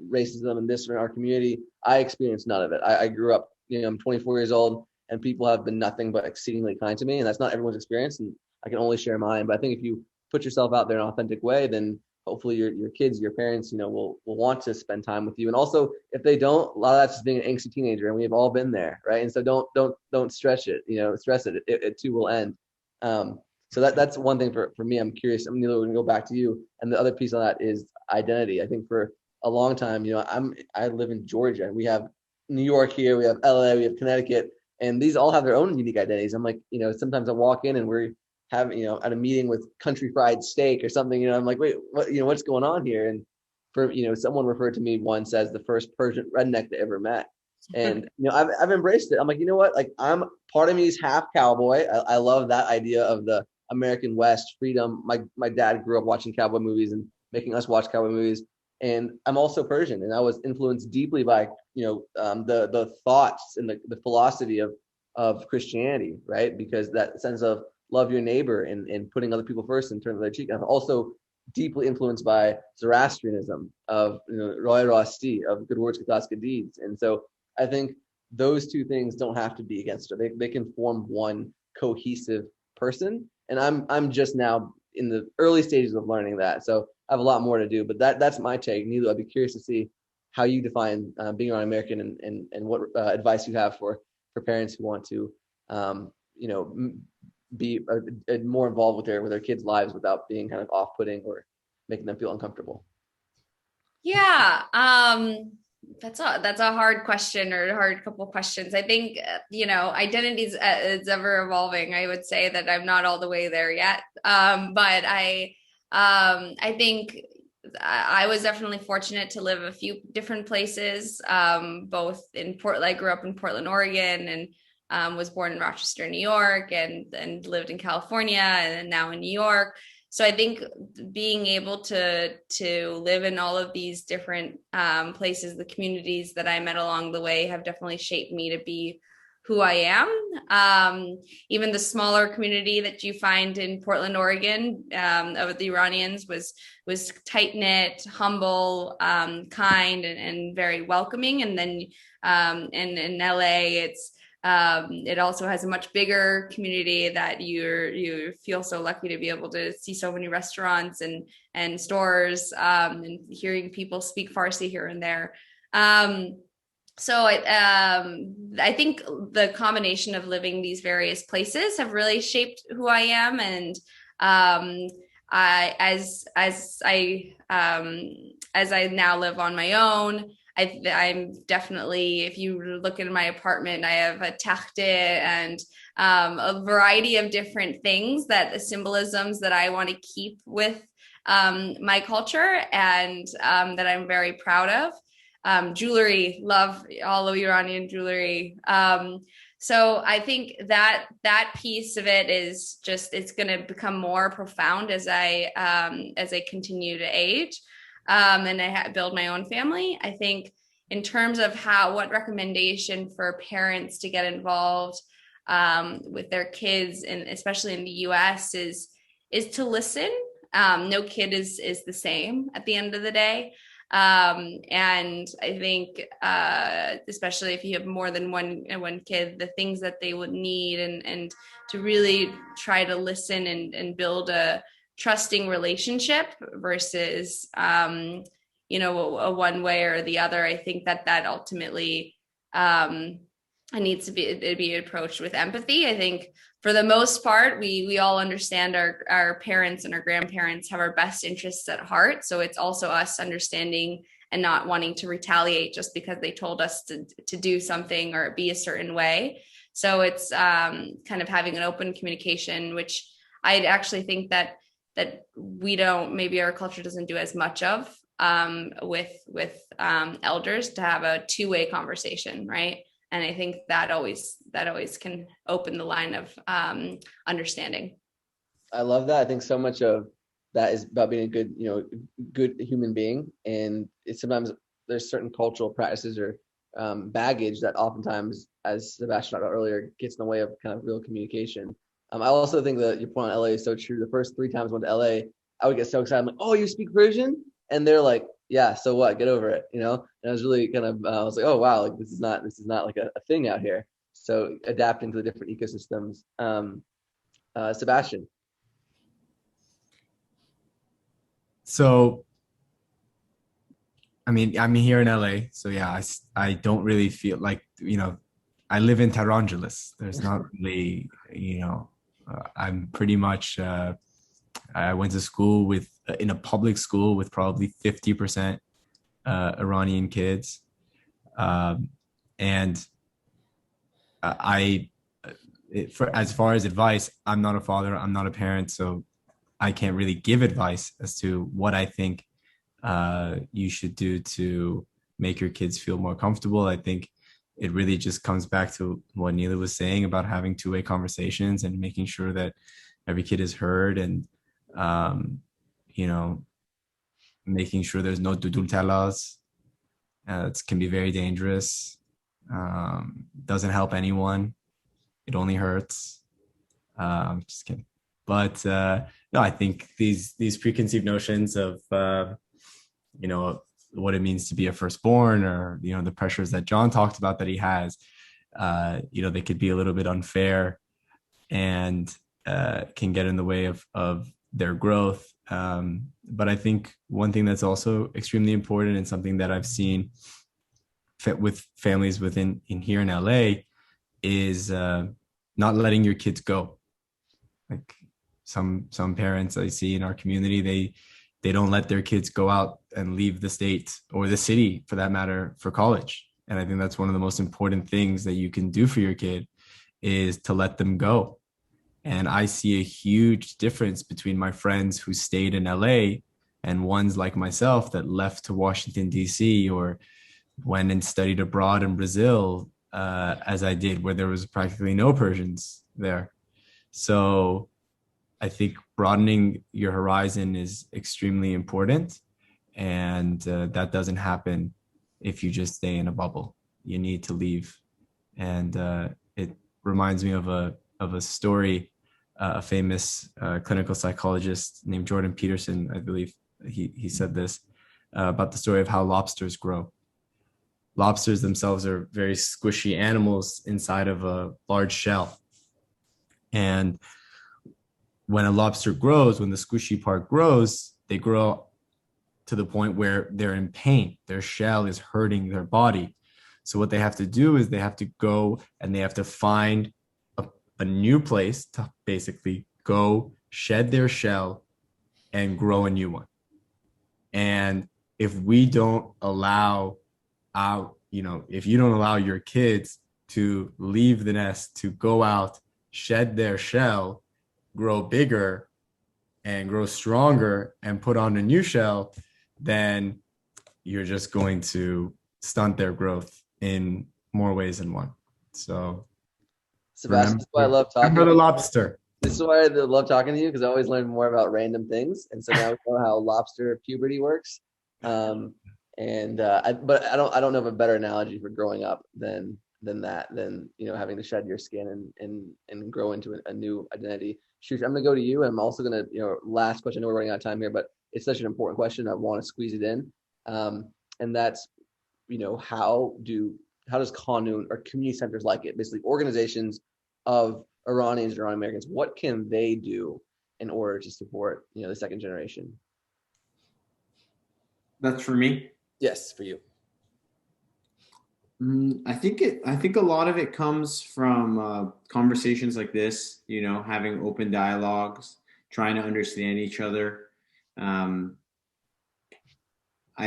racism and this in our community. I experienced none of it. I grew up, I'm 24 years old, and people have been nothing but exceedingly kind to me. And that's not everyone's experience, and I can only share mine. But I think if you put yourself out there in an authentic way, then hopefully your kids, your parents, will want to spend time with you. And also, if they don't, a lot of that's just being an angsty teenager, and we have all been there, right? And so don't stretch it, stress it. It too will end. So that's one thing for me. I'm curious. I'm going to go back to you. And the other piece of that is identity. I think for a long time, I live in Georgia, and we have New York here, we have LA, we have Connecticut, and these all have their own unique identities. I'm like, sometimes I walk in and we're having, at a meeting with country fried steak or something, I'm like, wait, what, what's going on here? And for, someone referred to me once as the first Persian redneck they ever met. And, I've embraced it. I'm like, you know what? Like, part of me is half cowboy. I love that idea of the American West freedom. My dad grew up watching cowboy movies and making us watch cowboy movies. And I'm also Persian, and I was influenced deeply by, the thoughts and the philosophy of Christianity, right? Because that sense of love your neighbor and putting other people first and turning their cheek. I'm also deeply influenced by Zoroastrianism of, Roy Rosti, of good words, good deeds. And so I think those two things don't have to be against each other. They can form one cohesive person. And I'm just now in the early stages of learning that. So I have a lot more to do, but that's my take. Nilu, I'd be curious to see how you define being an American and what advice you have for parents who want to, be more involved with their kids' lives without being kind of off-putting or making them feel uncomfortable. Yeah, that's a hard question, or a hard couple of questions. I think identity is ever evolving. I would say that I'm not all the way there yet, but I think I was definitely fortunate to live a few different places, both in Portland. I grew up in Portland, Oregon, and was born in Rochester, New York, and lived in California, and now in New York. So I think being able to live in all of these different places, the communities that I met along the way have definitely shaped me to be who I am. Even the smaller community that you find in Portland, Oregon, of the Iranians was tight knit, humble, kind, and very welcoming. And then in LA, it also has a much bigger community that you feel so lucky to be able to see so many restaurants and stores, and hearing people speak Farsi here and there. So I think the combination of living these various places have really shaped who I am. And as I now live on my own, I'm definitely, if you look at my apartment, I have a takhte and a variety of different things, that the symbolisms that I want to keep with my culture, and that I'm very proud of. Jewelry, love all of Iranian jewelry. So I think that piece of it is just, it's going to become more profound as I continue to age, and I build my own family. I think in terms of what recommendation for parents to get involved with their kids, and especially in the US, is to listen. No kid is the same at the end of the day. And I think, especially if you have more than one kid, the things that they would need, and to really try to listen and build a trusting relationship versus, a one way or the other. I think that ultimately, needs to be approached with empathy. I think for the most part, we all understand our parents and our grandparents have our best interests at heart. So it's also us understanding and not wanting to retaliate just because they told us to do something or be a certain way. So it's kind of having an open communication, which I actually think that we don't, maybe our culture doesn't do as much of with elders, to have a two-way conversation, right? And I think that always can open the line of understanding. I love that. I think so much of that is about being a good human being. And it's sometimes there's certain cultural practices or baggage that oftentimes, as Sebastian talked about earlier, gets in the way of kind of real communication. I also think that your point on LA is so true. The first 3 times I went to LA, I would get so excited. I'm like, oh, you speak Persian? And they're like, yeah, so what? Get over it, And I was really kind of, I was like, oh wow, like this is not like a thing out here. So adapting to the different ecosystems. Sebastian. So, I mean, I'm here in LA, so yeah, I don't really feel like, I live in Tarangelis. There's not really, I'm pretty much, I went to school in a public school with probably 50% Iranian kids. And as far as advice, I'm not a father, I'm not a parent, so I can't really give advice as to what I think you should do to make your kids feel more comfortable. I think it really just comes back to what Neela was saying about having two-way conversations and making sure that every kid is heard, and making sure there's no dudul telas. It can be very dangerous. Doesn't help anyone. It only hurts. Just kidding. But no, I think these preconceived notions of what it means to be a firstborn, or the pressures that John talked about that he has, they could be a little bit unfair and can get in the way of their growth. But I think one thing that's also extremely important, and something that I've seen with families here in LA, is not letting your kids go. Like some parents I see in our community, they don't let their kids go out and leave the state or the city, for that matter, for college. And I think that's one of the most important things that you can do for your kid, is to let them go. And I see a huge difference between my friends who stayed in LA and ones like myself that left to Washington, D.C., or went and studied abroad in Brazil, as I did, where there was practically no Persians there. So I think broadening your horizon is extremely important. And that doesn't happen if you just stay in a bubble. You need to leave and it reminds me of a story. A famous clinical psychologist named Jordan Peterson, I believe, he said this about the story of how lobsters grow. Lobsters themselves are very squishy animals inside of a large shell. And when a lobster grows, when the squishy part grows, they grow to the point where they're in pain. Their shell is hurting their body. So what they have to do is they have to go and they have to find a new place to basically go shed their shell and grow a new one. And if we don't allow if you don't allow your kids to leave the nest, to go out, shed their shell, grow bigger and grow stronger and put on a new shell, then you're just going to stunt their growth in more ways than one. So Sebastian, this is why I love talking to the lobster. This is why I love talking to you, because I always learn more about random things. And so now we know how lobster puberty works. But I don't know of a better analogy for growing up than having to shed your skin and grow into a new identity. Shoot, I'm gonna go to you, and I'm also gonna, last question. I know we're running out of time here, but it's such an important question. I want to squeeze it in, and that's, how does Qanun or community centers like it, basically organizations of Iranians and Iranian Americans, what can they do in order to support, the second generation? That's for me. Yes, for you. I think a lot of it comes from conversations like this, having open dialogues, trying to understand each other. I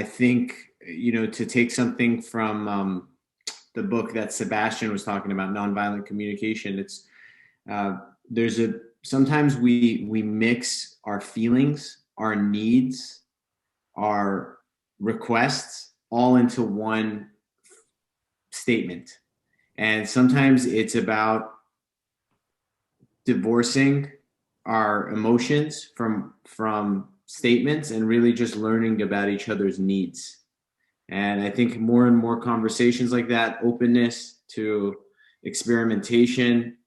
think, to take something from the book that Sebastian was talking about, nonviolent communication, it's sometimes we mix our feelings, our needs, our requests all into one statement. And sometimes it's about divorcing our emotions from statements and really just learning about each other's needs. And I think more and more conversations like that, openness to experimentation,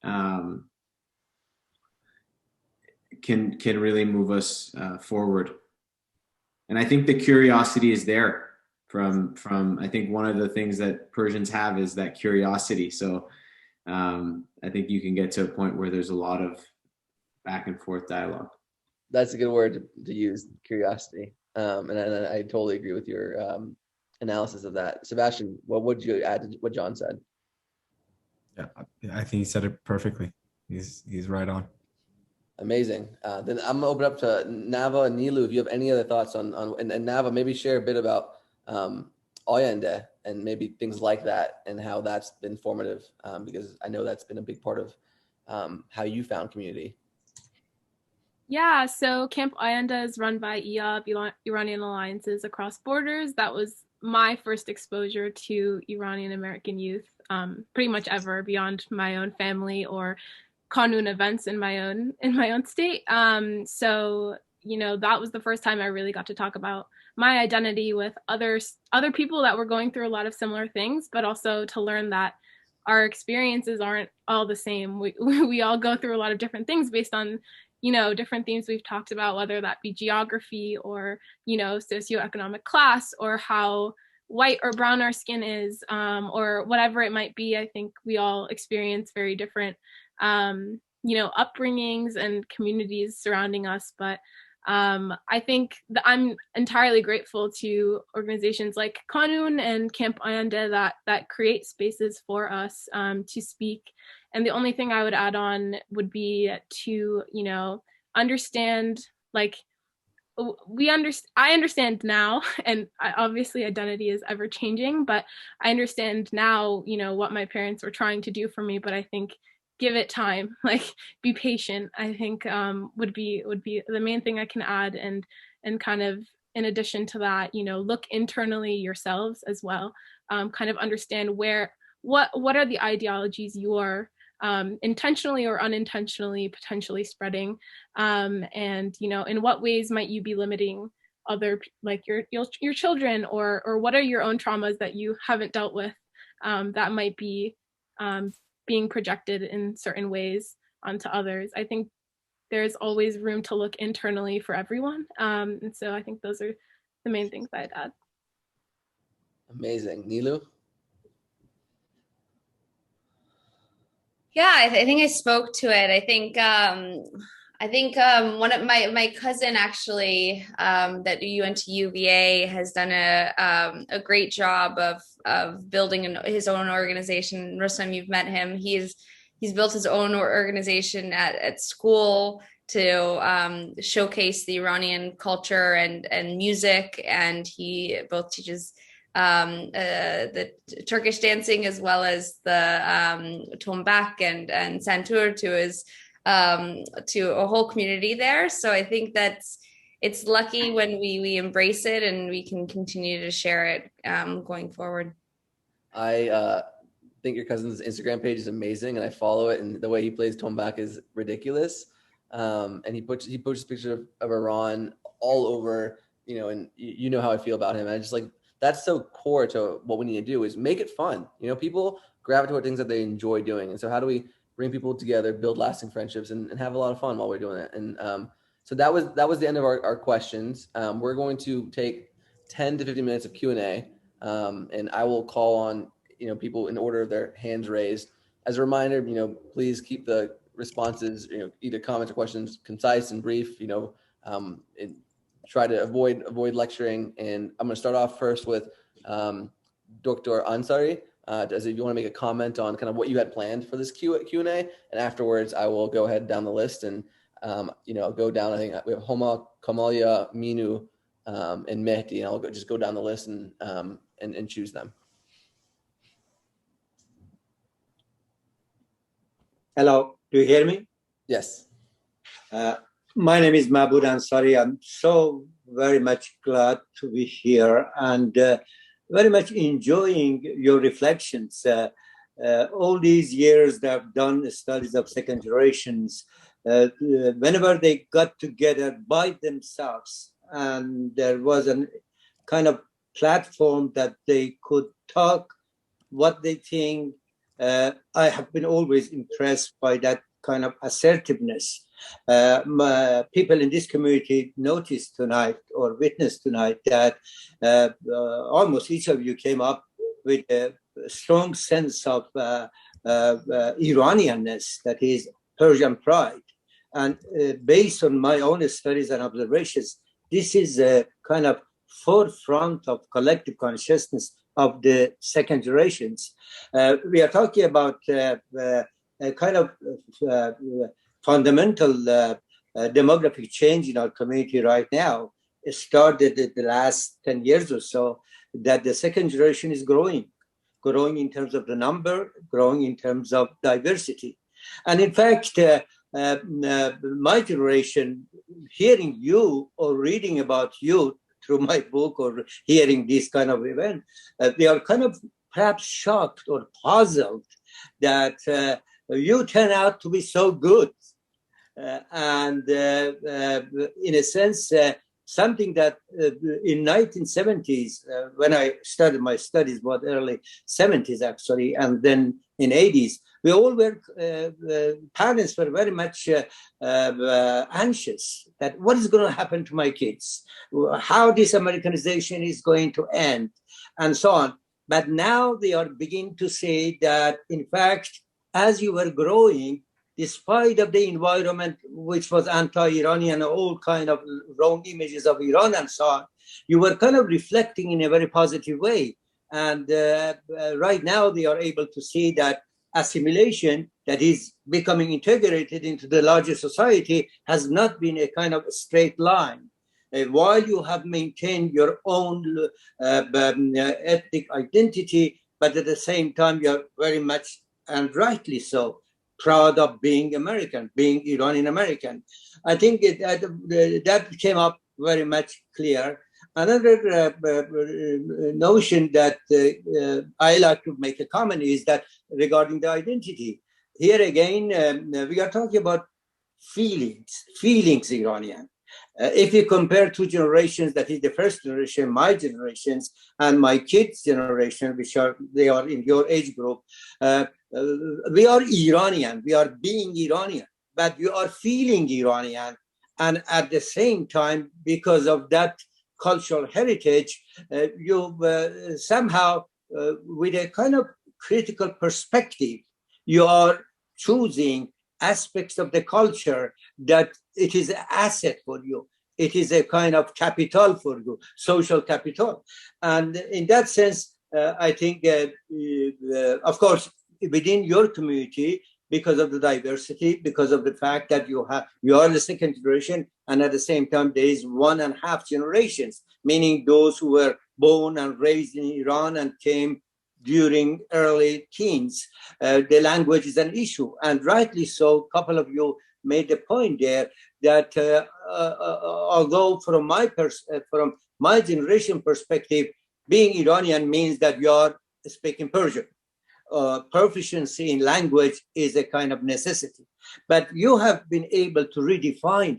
can really move us forward. And I think the curiosity is there from I think one of the things that Persians have is that curiosity. So I think you can get to a point where there's a lot of back and forth dialogue. That's a good word to use, curiosity. And I totally agree with your analysis of that. Sebastian, what would you add to what John said? Yeah, I think he said it perfectly. He's right on. Amazing. Then I'm gonna open up to Nava and Nilu. If you have any other thoughts on and Nava, maybe share a bit about Oyende and maybe things like that and how that's been formative, because I know that's been a big part of how you found community. Yeah, so Camp Oyende is run by IAB, Iranian Alliances Across Borders. That was my first exposure to Iranian American youth, pretty much ever, beyond my own family or Qanun events in my own state. So that was the first time I really got to talk about my identity with other people that were going through a lot of similar things, but also to learn that our experiences aren't all the same. We all go through a lot of different things based on different themes we've talked about, whether that be geography or socioeconomic class or how white or brown our skin is, or whatever it might be. I think we all experience very different upbringings and communities surrounding us. But I think that I'm entirely grateful to organizations like Qanun and Camp Oyende that create spaces for us to speak. And the only thing I would add on would be to, understand, I understand now, and obviously identity is ever changing, but I understand now, what my parents were trying to do for me. But I think give it time, be patient, I think would be the main thing I can add. And kind of in addition to that, look internally yourselves as well, kind of understand what are the ideologies you are intentionally or unintentionally potentially spreading, and in what ways might you be limiting other, like your children, or what are your own traumas that you haven't dealt with, that might be being projected in certain ways onto others. I think there's always room to look internally for everyone. And so I think those are the main things I'd add. Amazing. Nilu? Yeah, I think I spoke to it. I think one of my cousin actually that went to UVA has done a great job of building his own organization. Rostam, you've met him. He's built his own organization at school to showcase the Iranian culture and music, and he both teaches the Turkish dancing as well as the tombak and santur to a whole community there. So I think it's lucky when we embrace it and we can continue to share it going forward. I think your cousin's Instagram page is amazing, and I follow it, and the way he plays tombak is ridiculous. And he posts pictures of Iran all over, and you know how I feel about him. I just like, that's so core to what we need to do is make it fun. People gravitate toward things that they enjoy doing. And so how do we bring people together, build lasting friendships, and have a lot of fun while we're doing it? And so that was the end of our questions. We're going to take 10 to 15 minutes of Q&A, and I will call on people in order of their hands raised. As a reminder, please keep the responses, either comments or questions, concise and brief. And try to avoid lecturing. And I'm going to start off first with Dr. Ansari. As if you want to make a comment on kind of what you had planned for this Q&A, and afterwards I will go ahead down the list and go down. I think we have Homa, Kamalia, Minu, and Mehdi, and I'll just go down the list and choose them. Hello, do you hear me? Yes. My name is Mahmoud Ansari. I'm so very much glad to be here and very much enjoying your reflections. All these years that I've done studies of second generations, whenever they got together by themselves and there was a kind of platform that they could talk what they think, I have been always impressed by that kind of assertiveness. People in this community noticed tonight or witnessed tonight that almost each of you came up with a strong sense of Iranianness, that is Persian pride. And based on my own studies and observations, this is a kind of forefront of collective consciousness of the second generations. We are talking about a kind of fundamental demographic change in our community right now. It started in the last 10 years or so, that the second generation is growing in terms of the number, growing in terms of diversity. And in fact, my generation, hearing you or reading about you through my book or hearing this kind of event, they are kind of perhaps shocked or puzzled that you turn out to be so good. And in a sense, something that in 1970s, when I started my studies, what early 70s actually, and then in 80s, we all were, parents were very much anxious that what is going to happen to my kids, how this Americanization is going to end, and so on. But now they are beginning to say that, in fact, as you were growing, despite of the environment which was anti-Iranian, all kind of wrong images of Iran and so on, you were kind of reflecting in a very positive way. And right now they are able to see that assimilation that is becoming integrated into the larger society has not been a kind of a straight line. While you have maintained your own ethnic identity, but at the same time you're very much, and rightly so, proud of being American, being Iranian American. I think that came up very much clear. Another notion that I like to make a comment is that regarding the identity. Here again, we are talking about feelings Iranian. If you compare two generations, that is the first generation, my generations, and my kids' generation, they are in your age group, we are Iranian, we are being Iranian, but you are feeling Iranian. And at the same time, because of that cultural heritage, you somehow, with a kind of critical perspective, you are choosing aspects of the culture that it is an asset for you. It is a kind of capital for you, social capital. And in that sense, I think, of course, within your community, because of the diversity, because of the fact that you are the second generation, and at the same time, there is 1.5 generations, meaning those who were born and raised in Iran and came during early teens. The language is an issue, and rightly so. A couple of you made the point there that although from my generation perspective, being Iranian means that you are speaking Persian. Proficiency in language is a kind of necessity. But you have been able to redefine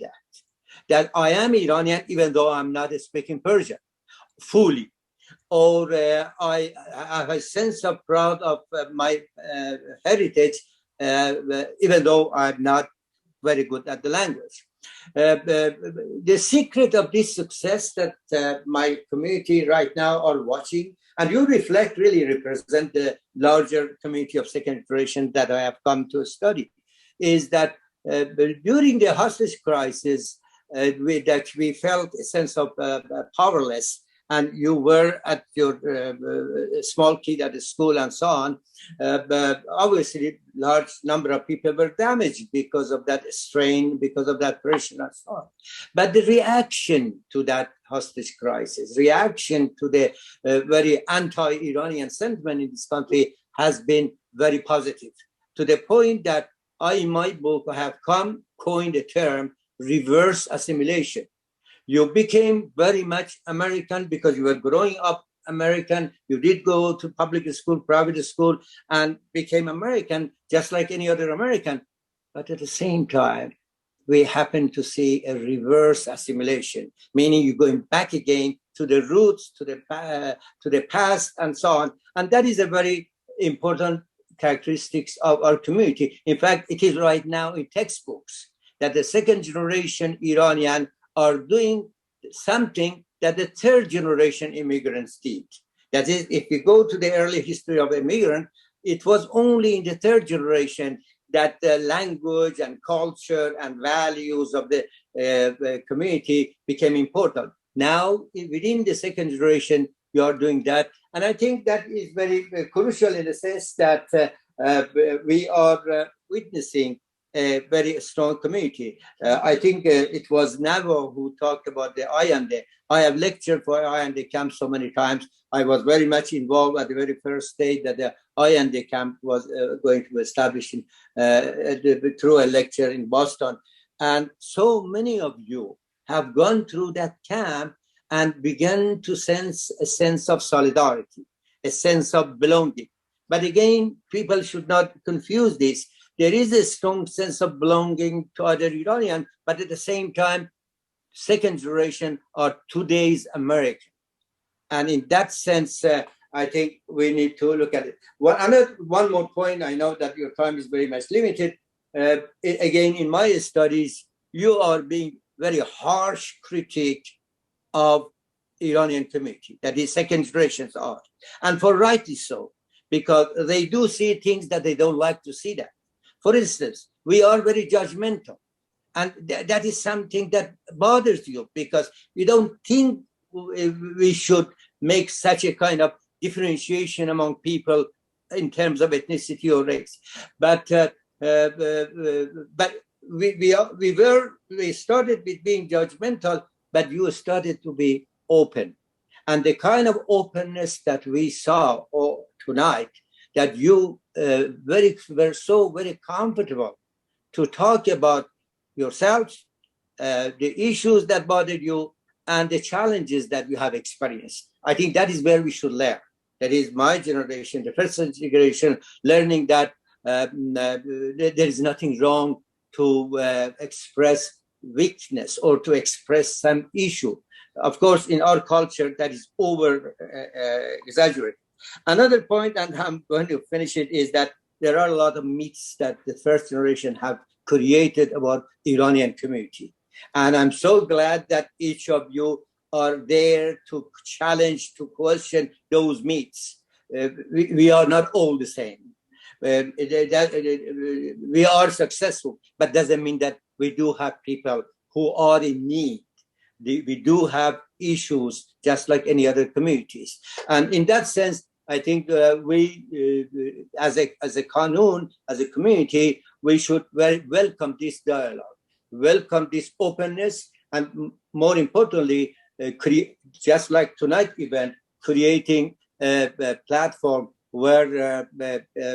that I am Iranian even though I'm not speaking Persian fully. Or I have a sense of proud of my heritage, even though I'm not very good at the language. The secret of this success that my community right now are watching, and you really represent the larger community of second generation that I have come to study, is that during the hostage crisis, we felt a sense of powerless, and you were at your small kid at the school and so on. But obviously, large number of people were damaged because of that strain, because of that pressure and so on. But the reaction to that hostage crisis, reaction to the very anti-Iranian sentiment in this country has been very positive, to the point that I, in my book, have coined the term reverse assimilation. You became very much American because you were growing up American. You did go to public school, private school, and became American just like any other American. But at the same time, we happen to see a reverse assimilation, meaning you're going back again to the roots, to the past, and so on. And that is a very important characteristics of our community. In fact, it is right now in textbooks that the second generation Iranian are doing something that the third generation immigrants did. That is, if you go to the early history of immigrant, it was only in the third generation that the language and culture and values of the community became important. Now, within the second generation, you are doing that. And I think that is very crucial in the sense that we are witnessing a very strong community. I think it was Navo who talked about the Ayande. I have lectured for Ayande camp so many times. I was very much involved at the very first stage that the Ayande camp was going to be established through a lecture in Boston. And so many of you have gone through that camp and began to sense a sense of solidarity, a sense of belonging. But again, people should not confuse this. There is a strong sense of belonging to other Iranian, but at the same time, second generation are today's American. And in that sense, I think we need to look at it. One more point, I know that your time is very much limited. Again, in my studies, you are being very harsh critic of Iranian community, that is second generations are. And for rightly so, because they do see things that they don't like to see that. For instance, we are very judgmental, and that is something that bothers you because you don't think we should make such a kind of differentiation among people in terms of ethnicity or race. But we started with being judgmental, but you started to be open, and the kind of openness that we saw tonight, that you were so very comfortable to talk about yourselves, the issues that bothered you, and the challenges that you have experienced. I think that is where we should learn. That is my generation, the first generation, learning that there is nothing wrong to express weakness or to express some issue. Of course, in our culture, that is over exaggerated. Another point, and I'm going to finish it, is that there are a lot of myths that the first generation have created about Iranian community. And I'm so glad that each of you are there to challenge, to question those myths. We are not all the same. We are successful, but doesn't mean that we do have people who are in need. We do have issues just like any other communities. And in that sense, I think we, as a Qanun, as a community, we should welcome this dialogue, welcome this openness, and more importantly, just like tonight's event, creating a platform where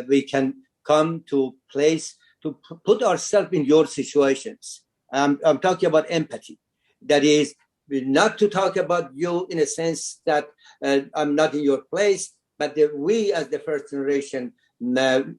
we can come to place to put ourselves in your situations. I'm talking about empathy. That is, not to talk about you in a sense that I'm not in your place, but we as the first generation,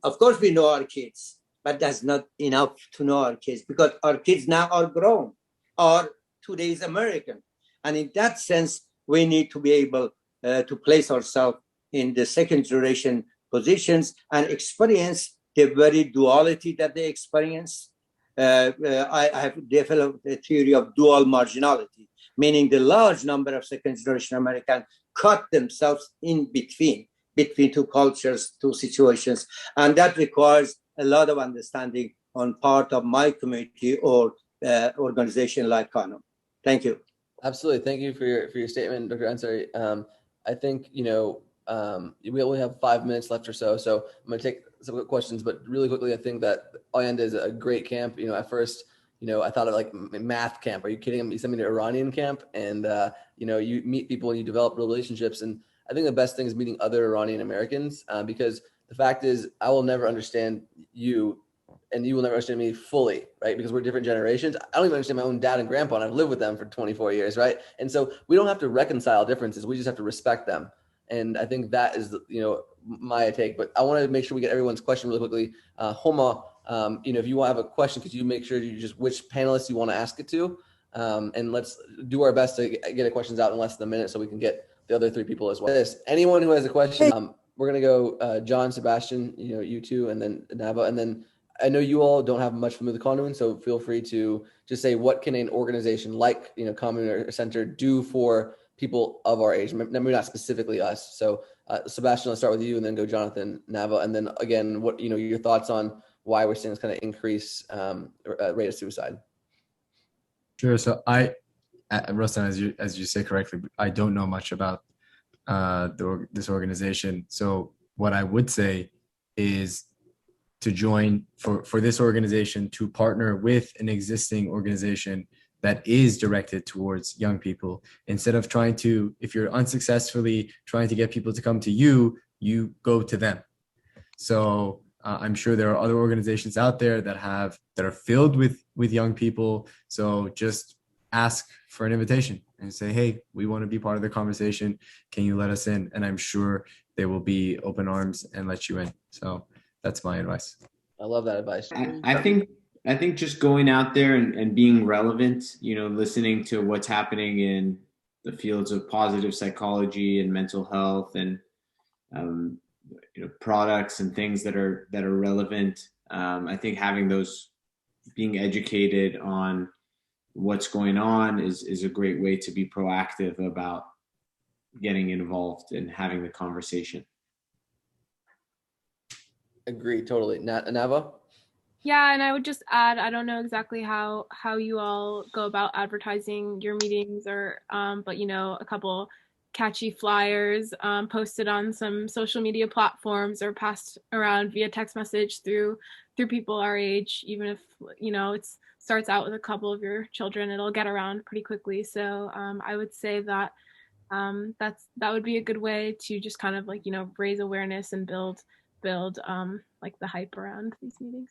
of course we know our kids, but that's not enough to know our kids, because our kids now are grown, are today's American. And in that sense, we need to be able to place ourselves in the second generation positions and experience the very duality that they experience. I have developed a theory of dual marginality, meaning the large number of second generation Americans cut themselves in between two cultures, two situations. And that requires a lot of understanding on part of my community or organization like Qanun. Thank you. Absolutely. Thank you for your statement, Dr. Ansari. I think, we only have 5 minutes left or so. So I'm going to take some quick questions, but really quickly, I think that Oyanda is a great camp. At first, I thought of like math camp. Are you kidding? You sent me to Iranian camp, and you meet people and you develop real relationships. And I think the best thing is meeting other Iranian Americans, because the fact is, I will never understand you, and you will never understand me fully, right? Because we're different generations. I don't even understand my own dad and grandpa, and I've lived with them for 24 years, right? And so we don't have to reconcile differences. We just have to respect them. And I think that is, my take. But I want to make sure we get everyone's question really quickly. Homa, if you want to have a question, could you make sure you just which panelists you want to ask it to? And let's do our best to get the questions out in less than a minute so we can get the other 3 people as well. Anyone who has a question, we're going to go John, Sebastian, you two, and then Nava. And then I know you all don't have much familiar with Qanun, so feel free to just say, what can an organization like, Common or Center do for people of our age, maybe not specifically us. So Sebastian, let's start with you, and then go Jonathan, Nava, and then again, what your thoughts on why we're seeing this kind of increase rate of suicide. Sure. So Rostam, as you say correctly, I don't know much about this organization. So what I would say is to join for this organization to partner with an existing organization that is directed towards young people, instead of trying to, if you're unsuccessfully trying to get people to come to you, you go to them. So I'm sure there are other organizations out there that are filled with young people. So just ask for an invitation and say, hey, we want to be part of the conversation. Can you let us in? And I'm sure they will be open arms and let you in. So that's my advice. I love that advice. I think just going out there and being relevant, listening to what's happening in the fields of positive psychology and mental health and, products and things that are relevant. I think having those, being educated on what's going on is a great way to be proactive about getting involved and having the conversation. Agree, totally. Nava? Yeah, and I would just add, I don't know exactly how you all go about advertising your meetings or, but a couple catchy flyers posted on some social media platforms or passed around via text message through people our age. Even if it starts out with a couple of your children, it'll get around pretty quickly. So I would say that that would be a good way to just kind of raise awareness and build like the hype around these meetings.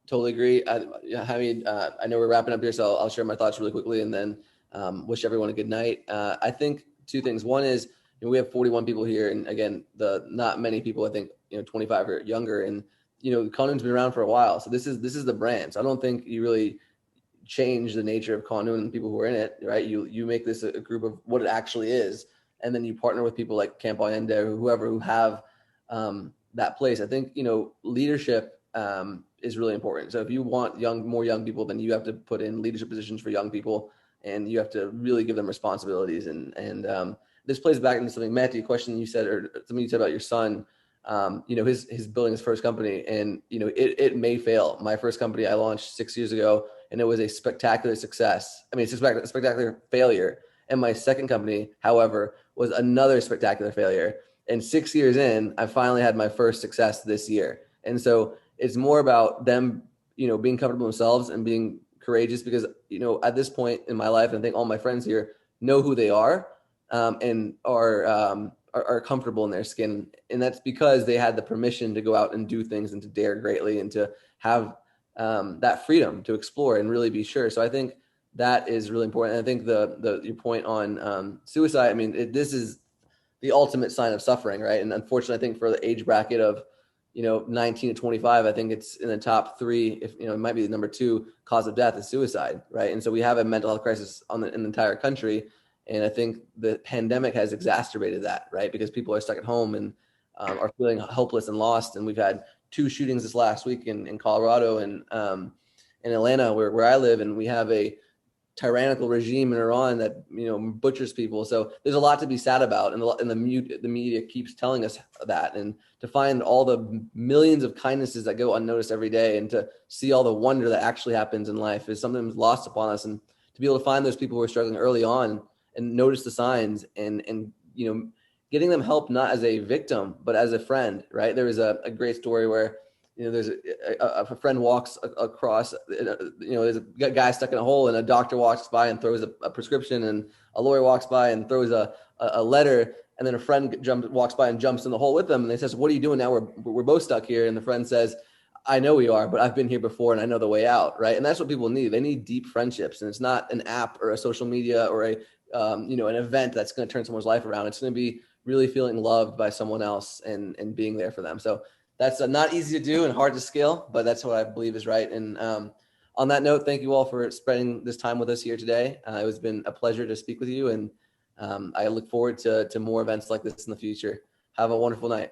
Totally agree. I know we're wrapping up here, so I'll share my thoughts really quickly and then wish everyone a good night. I think 2 things. One is we have 41 people here, and again, not many people, I think 25 or younger, and Qanun's been around for a while, so this is the brand. So I don't think you really change the nature of Qanun and the people who are in it, right? You make this a group of what it actually is, and then you partner with people like Camp Allende or whoever who have that place. I think, leadership is really important. So if you want more young people, then you have to put in leadership positions for young people, and you have to really give them responsibilities. And this plays back into something, Matthew, a question you said, or something you said about your son. His building his first company, and it may fail. My first company I launched 6 years ago, and it was a spectacular success. I mean, it's a spectacular failure. And my second company, however, was another spectacular failure. And 6 years in, I finally had my first success this year. And so it's more about them, being comfortable themselves and being courageous, because, at this point in my life, and I think all my friends here know who they are, and are comfortable in their skin. And that's because they had the permission to go out and do things and to dare greatly and to have that freedom to explore and really be sure. So I think that is really important. And I think your point on suicide, I mean, this is the ultimate sign of suffering, right? And unfortunately, I think for the age bracket of 19 to 25, I think it's in the top 3, if it might be the number 2 cause of death is suicide, right? And so we have a mental health crisis in the entire country. And I think the pandemic has exacerbated that, right? Because people are stuck at home and are feeling hopeless and lost. And we've had 2 shootings this last week in Colorado and in Atlanta, where I live, and we have a tyrannical regime in Iran that butchers people. So there's a lot to be sad about, and the media keeps telling us that. And to find all the millions of kindnesses that go unnoticed every day, and to see all the wonder that actually happens in life is sometimes lost upon us. And to be able to find those people who are struggling early on and notice the signs and getting them help, not as a victim but as a friend, right? There was a great story where there's a friend walks across, there's a guy stuck in a hole, and a doctor walks by and throws a prescription, and a lawyer walks by and throws a letter, and then a friend walks by and jumps in the hole with them, and they says, "What are you doing now? We're both stuck here." And the friend says, "I know we are, but I've been here before and I know the way out," right? And that's what people need. They need deep friendships, and it's not an app or a social media or an event that's going to turn someone's life around. It's going to be really feeling loved by someone else and being there for them. So that's not easy to do and hard to scale, but that's what I believe is right. And on that note, thank you all for spending this time with us here today. It has been a pleasure to speak with you, and I look forward to more events like this in the future. Have a wonderful night.